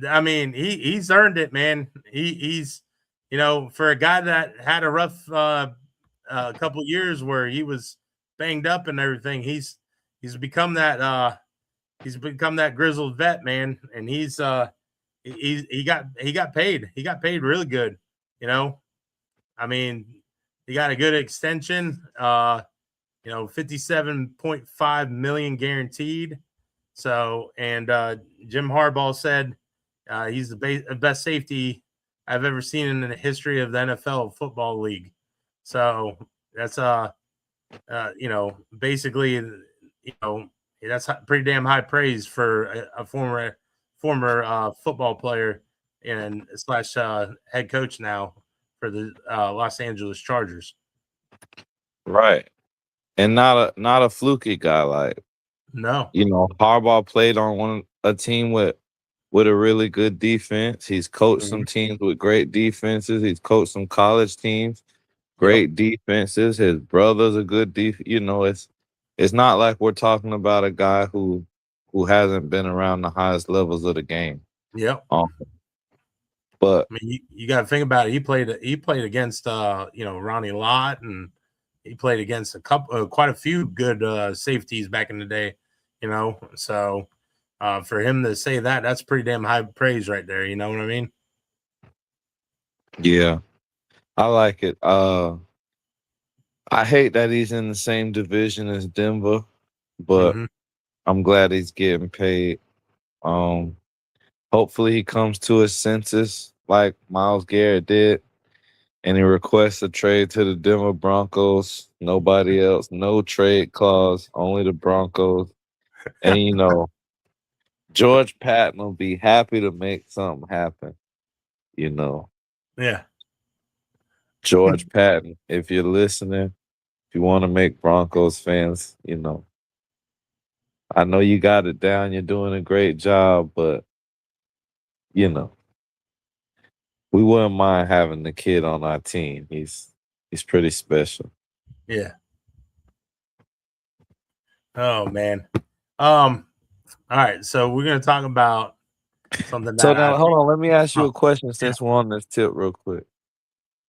I mean, he's earned it, man. He's for a guy that had a rough couple years where he was banged up and everything, he's become that grizzled vet, man. And he got paid. He got paid really good. I mean, he got a good extension. 57.5 million guaranteed. So, and Jim Harbaugh said he's the best safety I've ever seen in the history of the NFL Football League. So that's basically that's pretty damn high praise for a former football player and / head coach now for the Los Angeles Chargers. Right. And not a fluky guy. Like, No. Harbaugh played on a team with a really good defense. He's coached some teams with great defenses. He's coached some college teams, great defenses. His brother's a good it's not like we're talking about a guy who hasn't been around the highest levels of the game. Yep. But I mean, you got to think about it. He played against Ronnie Lott, and he played against quite a few good safeties back in the day. So for him to say that's pretty damn high praise right there. You know what I mean? Yeah, I like it. I hate that he's in the same division as Denver, but I'm glad he's getting paid. Hopefully he comes to his senses like Myles Garrett did, and he requests a trade to the Denver Broncos. Nobody else, no trade clause, only the Broncos. And George Patton will be happy to make something happen. Yeah. George Patton, if you're listening, if you want to make Broncos fans, I know you got it down. You're doing a great job, but we wouldn't mind having the kid on our team. He's pretty special. Yeah. Oh man. All right. So we're gonna talk about something. So now, hold on. Let me ask you a question since we're on this tip real quick.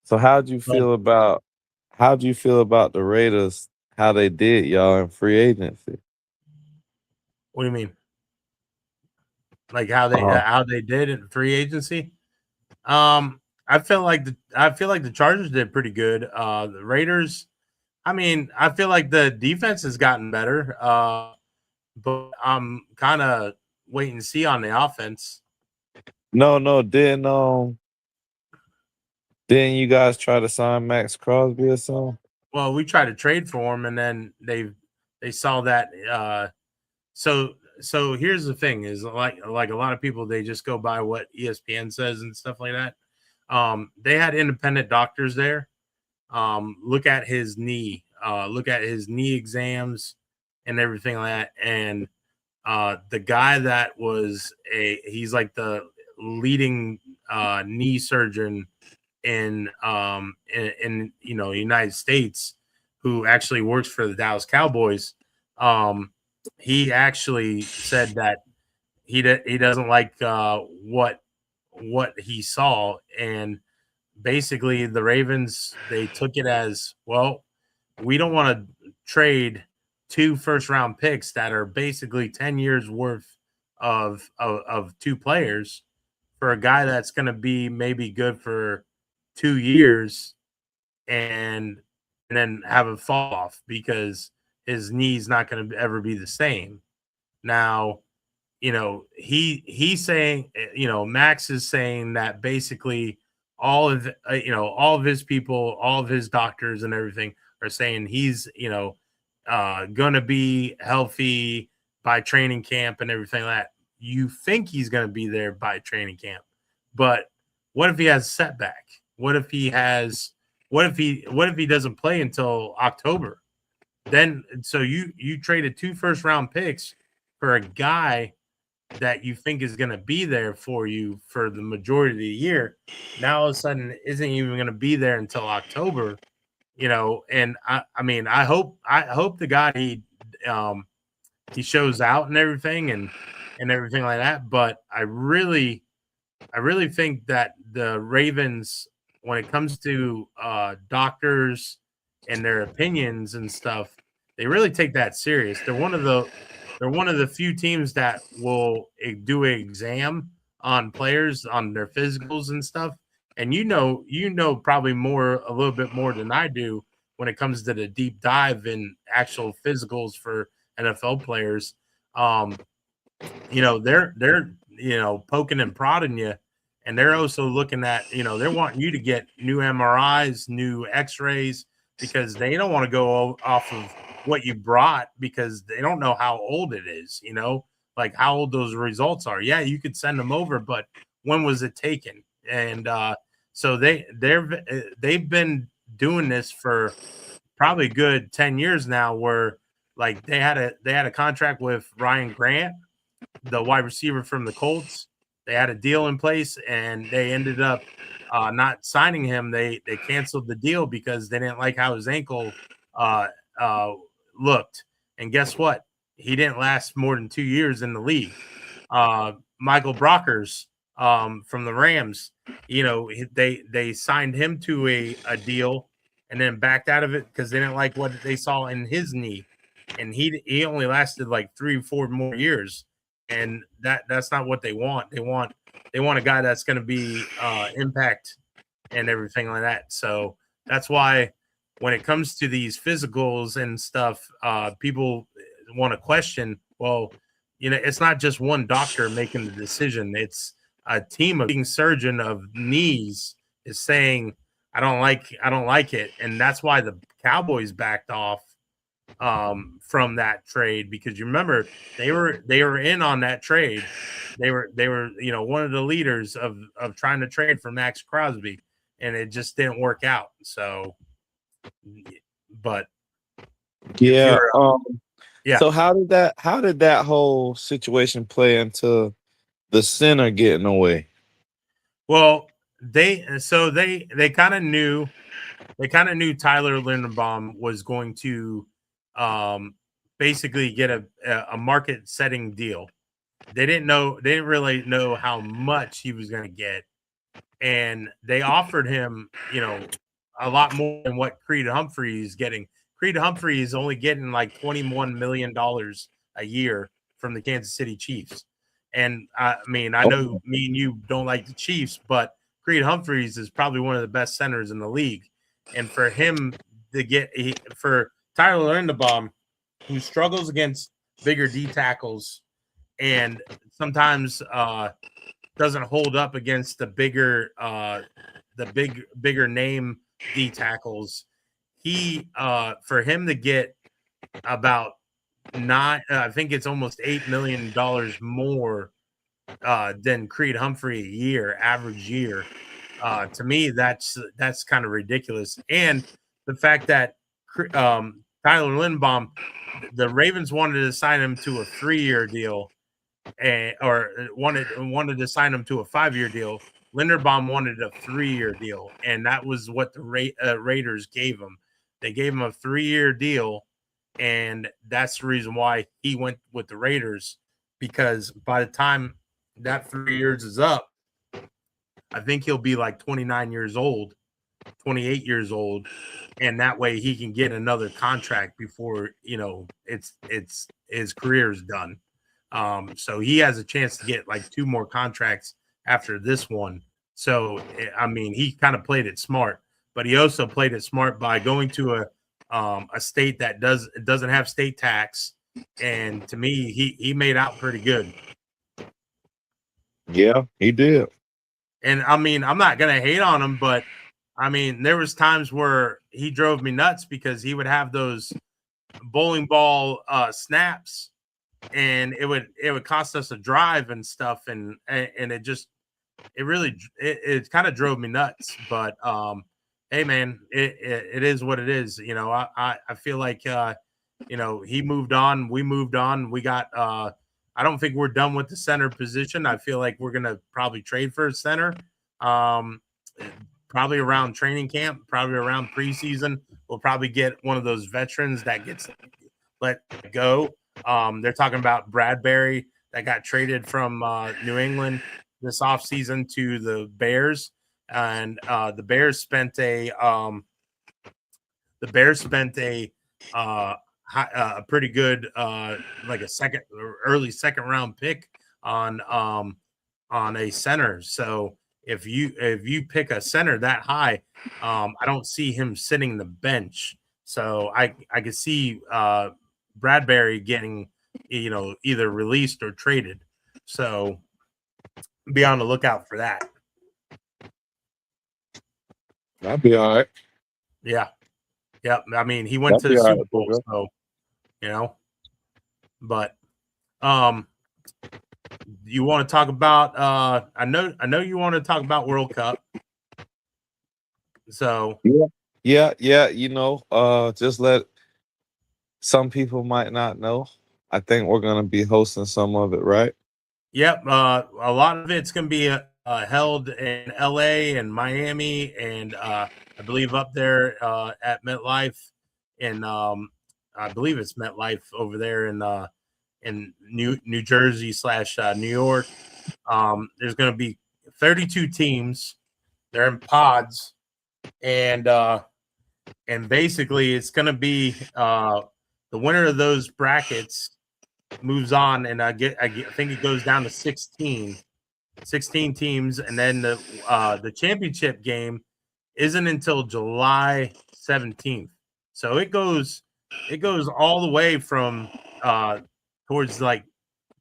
So how'd you feel about the Raiders? How they did y'all in free agency? What do you mean? Like how they did in free agency? I feel like the Chargers did pretty good. The Raiders, I mean, I feel like the defense has gotten better. But I'm kind of wait and see on the offense. No, didn't you guys try to sign Max Crosby or something? Well, we tried to trade for him, and then they saw that. So here's the thing: is like a lot of people, they just go by what ESPN says and stuff like that. They had independent doctors there. Look at his knee. Look at his knee exams and everything like that. And the guy that he's like the leading knee surgeon in United States, who actually works for the Dallas Cowboys. He actually said that he doesn't like what he saw, and basically the Ravens, they took it as, well, we don't want to trade 2 first-round picks that are basically 10 years worth of 2 players for a guy that's going to be maybe good for 2 years and then have a fall off because his knee's not going to ever be the same. Now, he's saying, Max is saying that basically all of his people, all of his doctors and everything are saying he's, going to be healthy by training camp and everything like that. You think he's going to be there by training camp, but what if he has a setback? What if he doesn't play until October? Then, so you traded 2 first-round picks for a guy that you think is going to be there for you for the majority of the year. Now all of a sudden isn't even going to be there until October, and I hope the guy he shows out and everything and everything like that. But I really think that the Ravens, when it comes to doctors and their opinions and stuff, they really take that serious. They're one of the few teams that will do an exam on players on their physicals and stuff. And probably a little bit more than I do when it comes to the deep dive in actual physicals for NFL players. They're poking and prodding you, and they're also looking at, they're wanting you to get new MRIs, new X-rays, because they don't want to go off of what you brought because they don't know how old it is, like how old those results are. Yeah, you could send them over, but when was it taken? And So they've been doing this for probably good 10 years now, where like they had a contract with Ryan Grant, the wide receiver from the Colts. They had a deal in place, and they ended up not signing him. They canceled the deal because they didn't like how his ankle uh, looked. And guess what? He didn't last more than 2 years in the league. Michael Brockers from the Rams, they signed him to a deal and then backed out of it because they didn't like what they saw in his knee, and he only lasted like 3-4 more years, and that's not what they want. They want a guy that's going to be impact and everything like that. So that's why when it comes to these physicals and stuff, people want to question. Well, it's not just one doctor making the decision. It's a team of surgeon of knees is saying, I don't like it. And that's why the Cowboys backed off from that trade, because you remember they were in on that trade. They were one of the leaders of trying to trade for Max Crosby, and it just didn't work out. So, but yeah. Yeah. So how did that whole situation play into the center getting away? Well, they kind of knew Tyler Linderbaum was going to basically get a market setting deal. They didn't really know how much he was going to get, and they offered him a lot more than what Creed Humphrey is getting. Creed Humphrey is only getting like $21 million a year from the Kansas City Chiefs. And I know me and you don't like the Chiefs, but Creed Humphreys is probably one of the best centers in the league. And for him to for Tyler Linderbaum, who struggles against bigger D tackles and sometimes doesn't hold up against the bigger name D tackles, for him to get about I think it's almost $8 million more than Creed Humphrey average year. To me, that's kind of ridiculous. And the fact that Tyler Linderbaum, the Ravens wanted to sign him to a 3-year deal, or wanted to sign him to a 5-year deal. Linderbaum wanted a 3-year deal, and that was what the Raiders gave him. They gave him a 3-year deal, and that's the reason why he went with the Raiders, because by the time that 3 years is up, I think he'll be like 29 years old, 28 years old, and that way he can get another contract before it's his career is done. So he has a chance to get like 2 more contracts after this one. So he kind of played it smart, but he also played it smart by going to a state that doesn't have state tax, and to me, he made out pretty good. Yeah, he did. And I'm not gonna hate on him, but there was times where he drove me nuts because he would have those bowling ball snaps, and it would cost us a drive and stuff, and it really kind of drove me nuts. But hey man, it is what it is. I feel like he moved on, we moved on. We got I don't think we're done with the center position. I feel like we're gonna probably trade for a center. Probably around training camp, probably around preseason. We'll probably get one of those veterans that gets let go. They're talking about Bradbury that got traded from New England this offseason to the Bears, and the Bears spent a pretty good like a early second round pick on a center. So if you pick a center that high, I don't see him sitting the bench. So I could see Bradbury getting either released or traded. So be on the lookout for that. That'd be all right. Yeah. Yep. He went to the Super Bowl, so but you want to talk about I know you want to talk about World Cup. So Yeah. You know, just let some people might not know. I think we're gonna be hosting some of it, right? yep, a lot of it's going to be held in LA and Miami, and I believe up there at MetLife, and I believe it's MetLife over there in New Jersey slash New York. There's going to be 32 teams. They're in pods, and basically it's going to be the winner of those brackets moves on, and I think it goes down to 16 teams, and then the championship game isn't until July 17th. So it goes all the way from towards like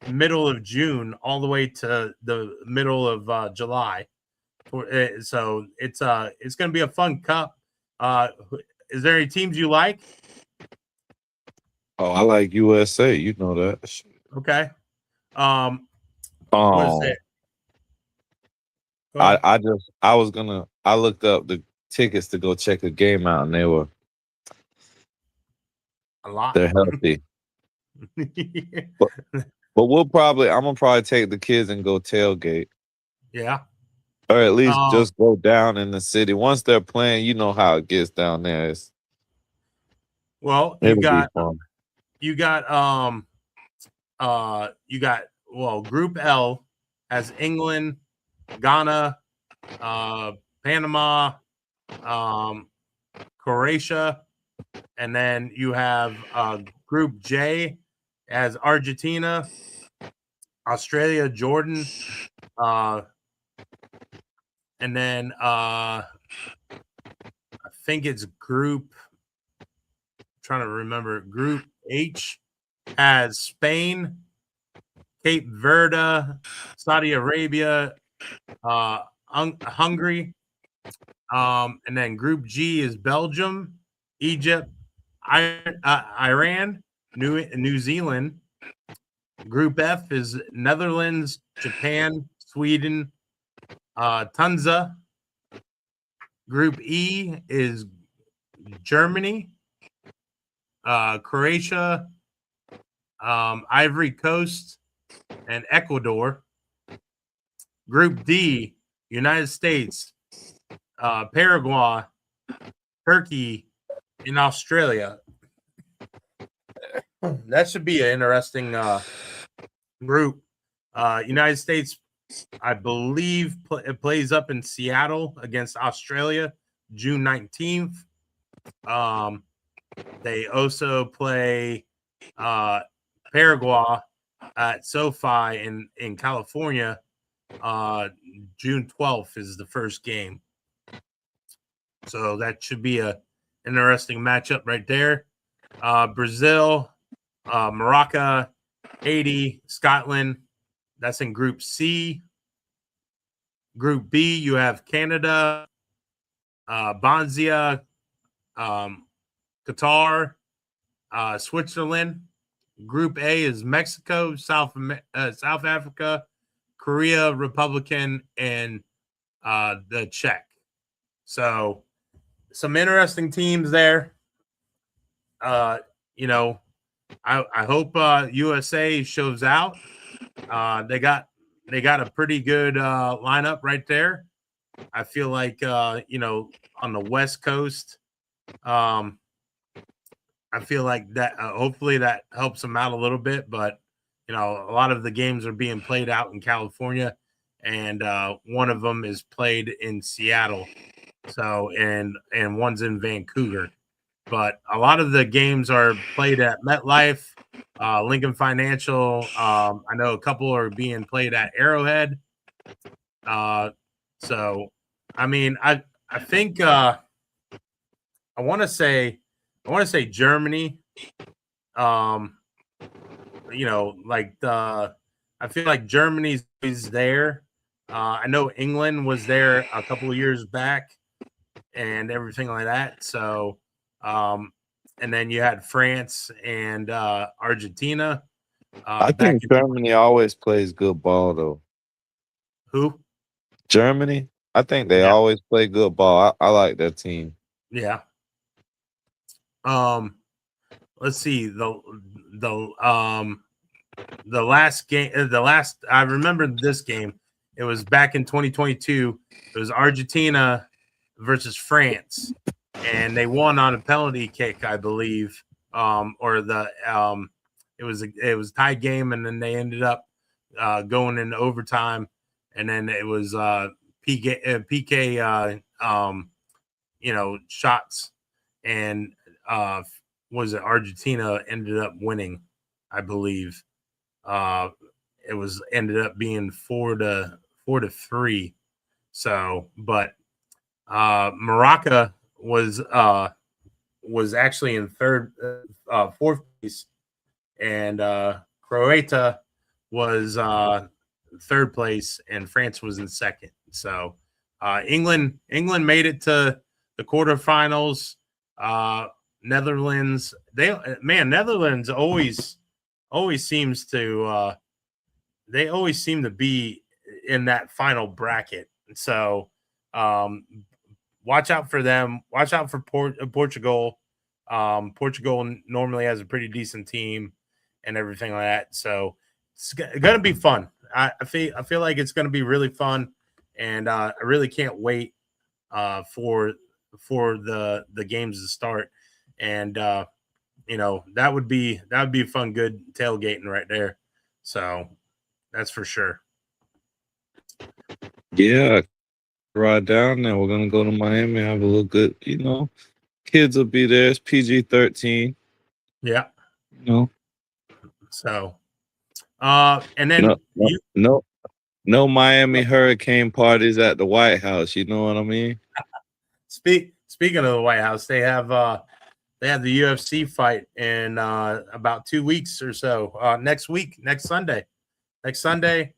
middle of June all the way to the middle of July. So it's going to be a fun cup. Is there any teams you like? Oh, I like USA. You know that. Okay. What is Oh, it? Go ahead. I looked up the tickets to go check a game out, and a lot. they're healthy. But I'm gonna probably take the kids and go tailgate, Yeah. or at least just go down in the city. Once they're playing, you know how it gets down there. Well, It'll be fun. you got Group L has England, Ghana, Panama, Croatia, and then you have Group J as Argentina, Australia, Jordan, and then I think it's Group H has Spain, Cape Verde, Saudi Arabia, Hungary, and then Group G is Belgium, Egypt, Iran, New Zealand. Group F is Netherlands, Japan, Sweden, Tunisia. Group E is Germany, Croatia, Ivory Coast, and Ecuador. Group D, United States, Paraguay, Turkey, and Australia. That should be an interesting group. United States, I believe, it plays up in Seattle against Australia, June 19th. They also play Paraguay at SoFi in California. June 12th is the first game. So that should be a interesting matchup right there. Brazil, Morocco, Haiti, Scotland. That's in Group C. Group B, you have Canada, Bosnia, Qatar, Switzerland. Group A is Mexico, South Africa, Korea, Republican, and the Czech. So some interesting teams there. You know, I hope USA shows out. They got a pretty good lineup right there. I feel like you know, on the West Coast, I feel like that hopefully that helps them out a little bit. But you know, a lot of the games are being played out in California, and one of them is played in Seattle. So and one's in Vancouver. But a lot of the games are played at MetLife, Lincoln Financial. I know a couple are being played at Arrowhead. So, I mean, I think I want to say Germany. You know, like I feel like Germany's there. I know England was there a couple of years back, and everything like that. So. And then you had France and Argentina. I think Germany always plays good ball, though. Who? Germany. I think they Yeah. always play good ball. I like that team. Yeah. Let's see the last game. I remember this game. It was back in 2022. It was Argentina versus France, and they won on a penalty kick, I believe. It was a tied game, and then they ended up going into overtime, and then it was PK shots, and was it Argentina ended up winning, I believe. It was ended up being 4-3. So, but Morocco was actually in fourth place, and Croatia was third place, and France was in second. So England made it to the quarterfinals. Netherlands, Netherlands always seems to they always seem to be in that final bracket. So watch out for them. Watch out for Portugal. Portugal normally has a pretty decent team and everything like that. So it's gonna be fun. I feel like it's gonna be really fun, and I really can't wait for the games to start. And that would be fun, good tailgating right there. So that's for sure. Yeah, ride down there. We're gonna go to Miami, have a little good. Kids will be there. It's PG-13. Yeah. So, and then no Miami Hurricane parties at the White House. You know what I mean? Speaking of the White House, they have the UFC fight in about 2 weeks or so. Next Sunday, next Sunday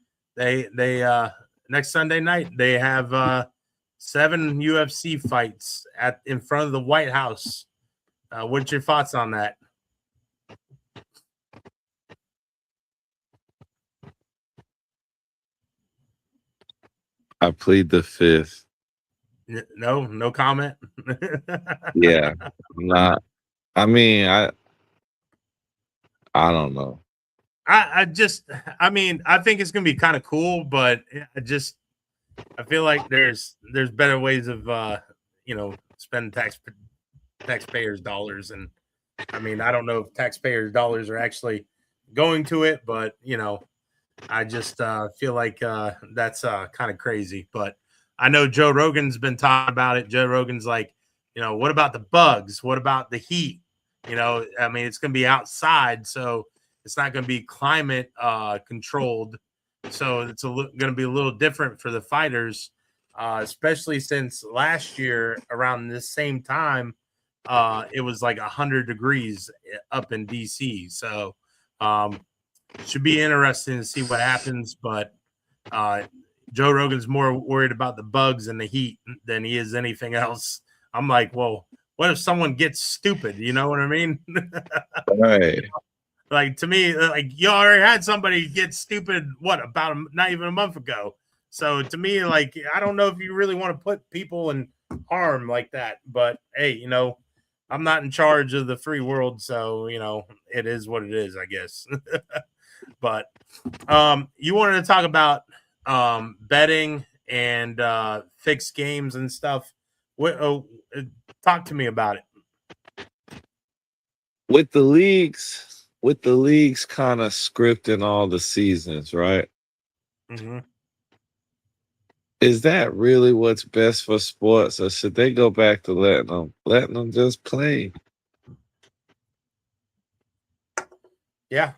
night they have 7 UFC fights in front of the White House. What's your thoughts on that? I plead the fifth. No comment. Yeah, not. I mean, I don't know. I think it's gonna be kind of cool, but I feel like there's better ways of spending taxpayers' dollars, and I mean, I don't know if taxpayers' dollars are actually going to it, but I just feel like that's kind of crazy. But I know Joe Rogan's been talking about it. Joe Rogan's like, what about the bugs? What about the heat? I mean, it's going to be outside, so it's not going to be climate controlled. So it's going to be a little different for the fighters, especially since last year around this same time, it was like 100 degrees up in DC. So should be interesting to see what happens. But Joe Rogan's more worried about the bugs and the heat than he is anything else. I'm like, well, what if someone gets stupid? You know what I mean? Right. Like, to me, like, you already had somebody get stupid, about not even a month ago. So to me, like, I don't know if you really want to put people in harm like that. But hey, I'm not in charge of the free world, so it is what it is, I guess. But you wanted to talk about betting and fixed games and stuff. Talk to me about it. With the leagues kind of scripting all the seasons, right? Mm-hmm. Is that really what's best for sports, or should they go back to letting them just play? Yeah,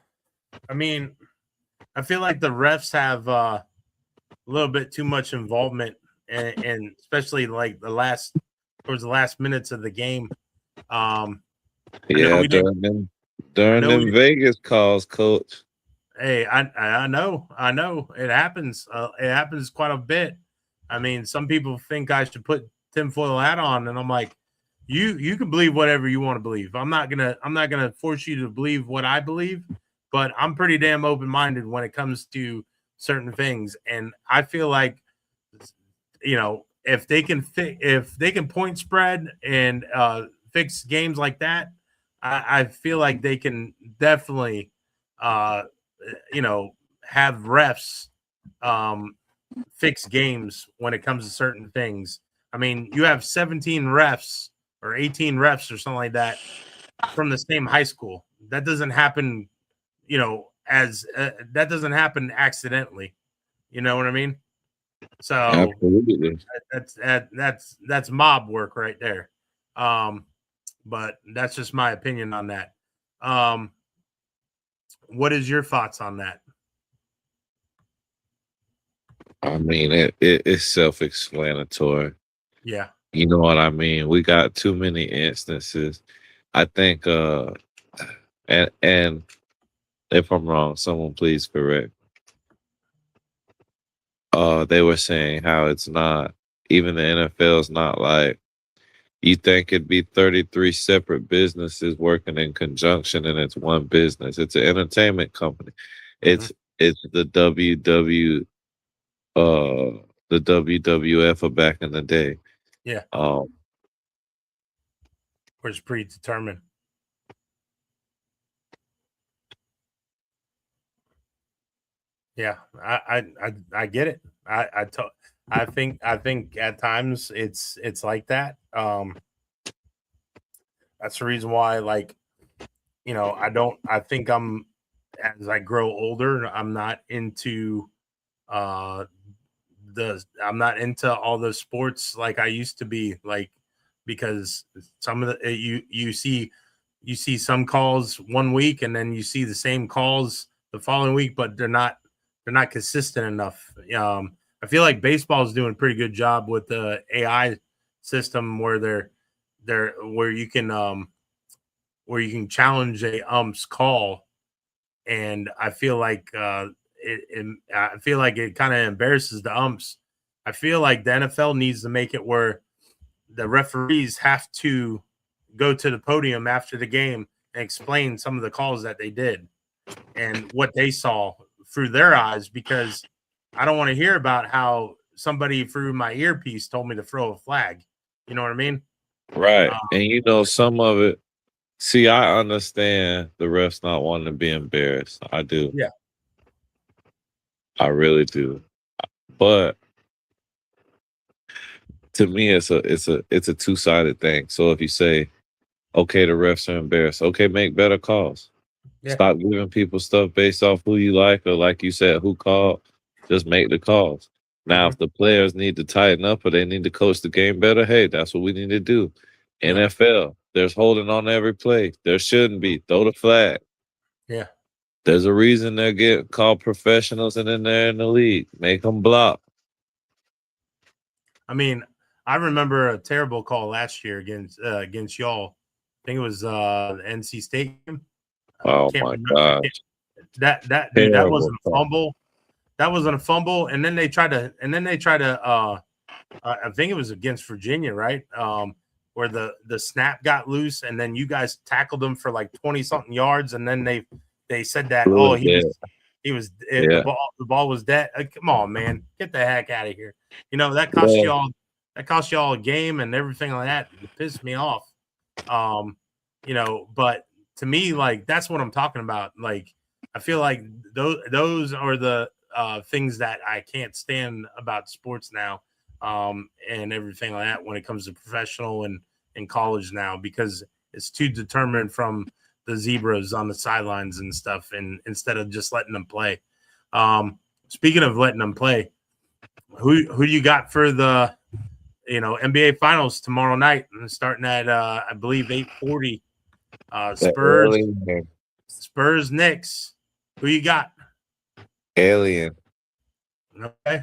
I mean, I feel like the refs have a little bit too much involvement, and especially like towards the last minutes of the game. Yeah, during them Vegas calls, coach. Hey, I know it happens. It happens quite a bit. I mean, some people think I should put tinfoil hat on, and I'm like, you can believe whatever you want to believe. I'm not gonna force you to believe what I believe, but I'm pretty damn open minded when it comes to certain things, and I feel like if they can point spread and fix games like that, I feel like they can definitely have refs fix games when it comes to certain things. I mean, you have 17 refs or 18 refs or something like that from the same high school. That doesn't happen, that doesn't happen accidentally. You know what I mean? So Absolutely. that's mob work right there. But that's just my opinion on that. What is your thoughts on that? I mean, it's self-explanatory. Yeah. You know what I mean? We got too many instances. I think and if I'm wrong, someone please correct. They were saying how it's not, even the NFL is not like, you think it'd be 33 separate businesses working in conjunction and it's one business. It's an entertainment company. It's the WWF of back in the day. Yeah. Which is predetermined. Yeah, I get it. I think at times it's like that. That's the reason why, like, I think as I grow older, I'm not into I'm not into all the sports like I used to be, like, because some of the you see some calls one week and then you see the same calls the following week, but they're not consistent enough. I feel like baseball is doing a pretty good job with the AI system where where you can challenge a ump's call, and I feel like it kind of embarrasses the umps. I feel like the NFL needs to make it where the referees have to go to the podium after the game and explain some of the calls that they did and what they saw through their eyes, because I don't want to hear about how somebody through my earpiece told me to throw a flag. You know what I mean? Right. And some of it, see, I understand the refs not wanting to be embarrassed. I do. Yeah. I really do. But to me, it's a two-sided thing. So if you say, okay, the refs are embarrassed, okay, make better calls. Yeah. Stop giving people stuff based off who you like, or like you said, who called. Just make the calls. Now, if the players need to tighten up or they need to coach the game better, hey, that's what we need to do. Yeah. NFL, there's holding on every play. There shouldn't be. Throw the flag. Yeah. There's a reason they're getting called professionals and then they're in the league. Make them block. I mean, I remember a terrible call last year against y'all. I think it was the NC State game. Oh my gosh. That wasn't a fumble. That wasn't a fumble. And then they tried to I think it was against Virginia, right? Where the snap got loose and then you guys tackled them for like 20 something yards, and then they said that the ball was dead. Come on, man, get the heck out of here. That cost y'all a game and everything like that. It pissed me off. But to me, like, that's what I'm talking about. Like, I feel like those are the things that I can't stand about sports now, and everything like that when it comes to professional and college now, because it's too determined from the zebras on the sidelines and stuff, and instead of just letting them play. Speaking of letting them play, who you got for the NBA Finals tomorrow night, starting at I believe 8:40? Spurs Knicks. Who you got? Alien. Okay.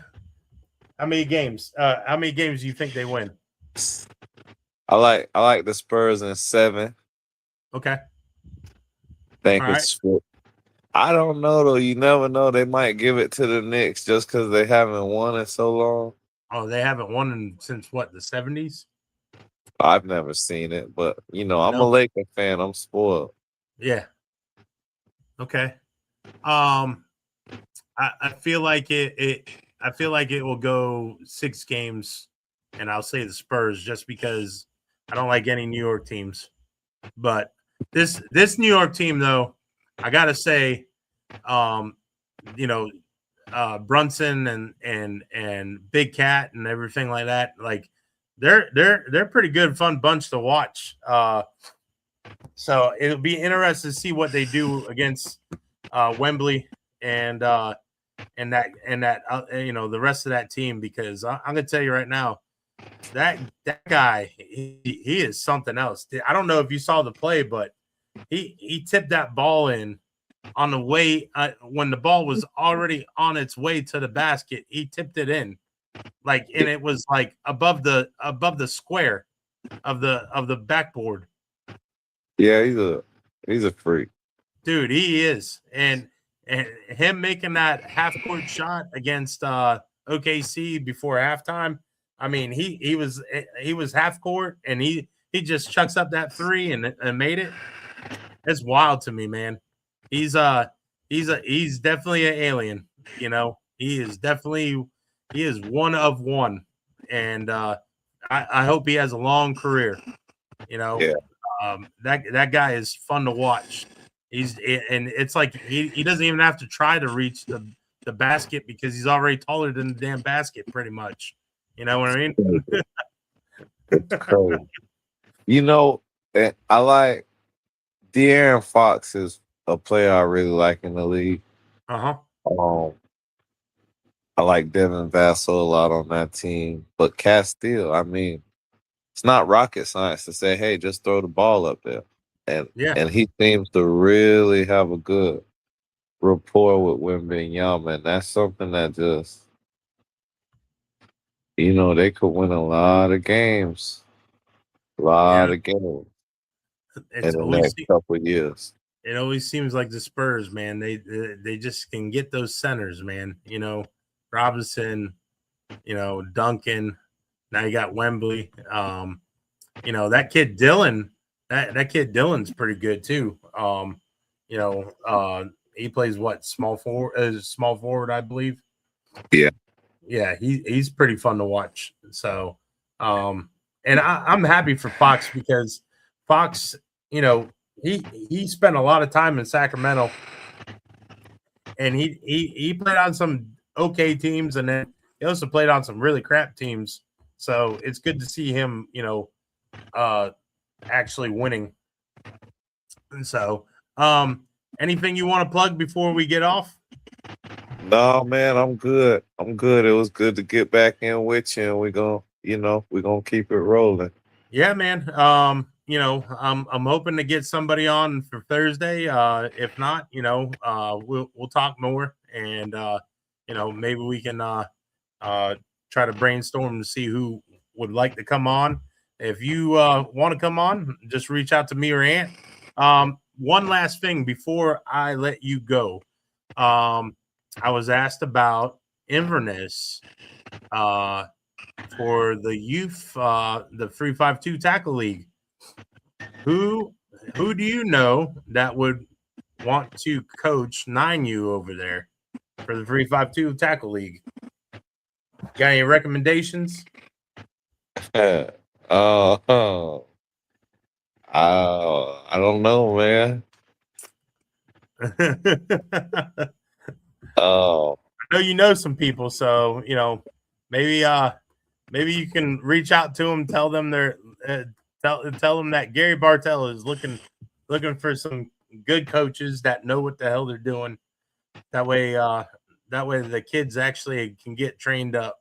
How many games do you think they win? I like the Spurs in 7. Okay. I don't know though. You never know. They might give it to the Knicks just because they haven't won in so long. Oh, they haven't won since what, the 70s? I've never seen it, but I'm a Laker fan. I'm spoiled. Yeah. Okay. I feel like it will go 6 games and I'll say the Spurs just because I don't like any New York teams. But this New York team, though, I gotta say, Brunson and Big Cat and everything like that, like they're pretty good, fun bunch to watch. So it'll be interesting to see what they do against Wembley and the rest of that team, because I'm gonna tell you right now, that guy, he is something else. I don't know if you saw the play, but he tipped that ball in on the way when the ball was already on its way to the basket. He tipped it in, and it was like above the square of the backboard. Yeah, he's a freak, dude. He is, and him making that half court shot against OKC before halftime. I mean, he was half court, and he just chucks up that three and made it. It's wild to me, man. He's definitely an alien. He is one of one, and I hope he has a long career. Yeah. That guy is fun to watch. And it's like he doesn't even have to try to reach the basket because he's already taller than the damn basket, pretty much. You know what I mean? Crazy. I like De'Aaron Fox is a player I really like in the league. I like Devin Vassell a lot on that team, but Castile, I mean, it's not rocket science to say, hey, just throw the ball up there. And he seems to really have a good rapport with Wembanyama, and that's something that just, they could win a lot of games. A lot of games in the next couple of years. It always seems like the Spurs, man. They just can get those centers, man. Robinson, Duncan. Now you got Wembley. That kid Dylan. That kid Dylan's pretty good too. He plays small forward, I believe. Yeah. Yeah, he's pretty fun to watch. So, and I'm happy for Fox because Fox, he spent a lot of time in Sacramento, and he played on some okay teams, and then he also played on some really crap teams. So it's good to see him, actually winning. And so, anything you want to plug before we get off? No, man, I'm good. It was good to get back in with you, and we're gonna keep it rolling. Yeah, man. I'm hoping to get somebody on for Thursday. If not, we'll talk more, and maybe we can try to brainstorm to see who would like to come on. If you want to come on, just reach out to me or Ant. One last thing before I let you go. I was asked about Inverness for the youth, the 352 Tackle League. Who do you know that would want to coach 9U over there for the 352 Tackle League? Got any recommendations? I don't know, man. I know you know some people, so maybe you can reach out to them, tell them tell them that Gary Bartell is looking for some good coaches that know what the hell they're doing. That way the kids actually can get trained up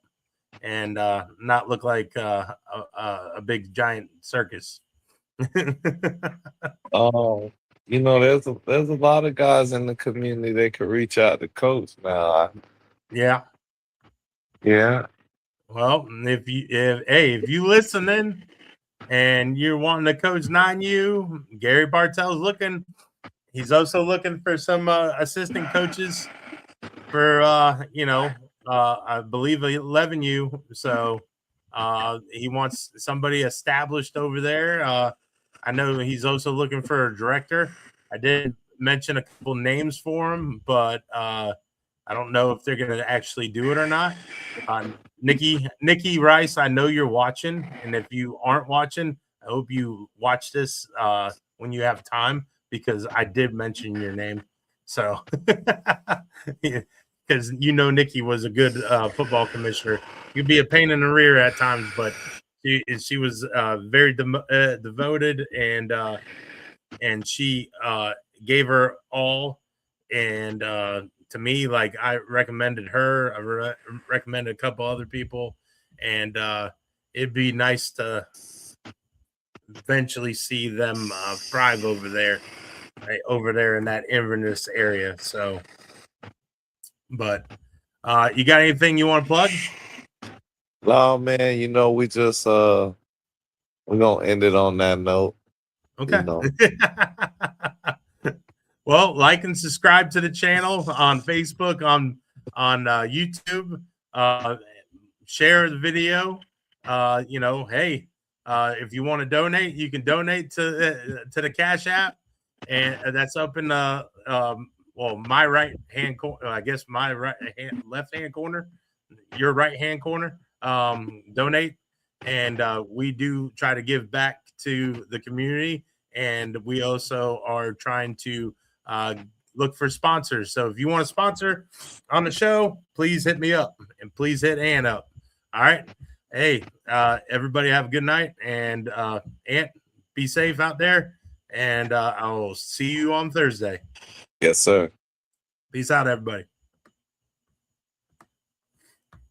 and not look like a big giant circus. There's a lot of guys in the community that could reach out to coach now. Yeah. Well, if you listening and you're wanting to coach 9U, Gary Bartell's looking. He's also looking for some assistant coaches for I believe 11U. So he wants somebody established over there. I know he's also looking for a director. I did mention a couple names for him, but I don't know if they're going to actually do it or not. Nikki Rice, I know you're watching, and if you aren't watching, I hope you watch this when you have time, because I did mention your name. So, because Nikki was a good football commissioner. You'd be a pain in the rear at times, but she was very devoted, and she gave her all. And to me, like, I recommended her. I recommended a couple other people, and it'd be nice to eventually see them thrive over there, right, over there in that Inverness area. So, but you got anything you want to plug? No, man, we just we're gonna end it on that note. Okay. Well, like and subscribe to the channel on Facebook, on YouTube. Share the video. Hey, if you want to donate, you can donate to the Cash App, and that's up in the my right hand corner. I guess my left hand corner, your right hand corner. Donate, and we do try to give back to the community, and we also are trying to look for sponsors. So if you want to sponsor on the show, please hit me up, and please hit Ann up. All right. Hey, everybody have a good night, and Ant, be safe out there, and I'll see you on Thursday. Yes, sir. Peace out, everybody.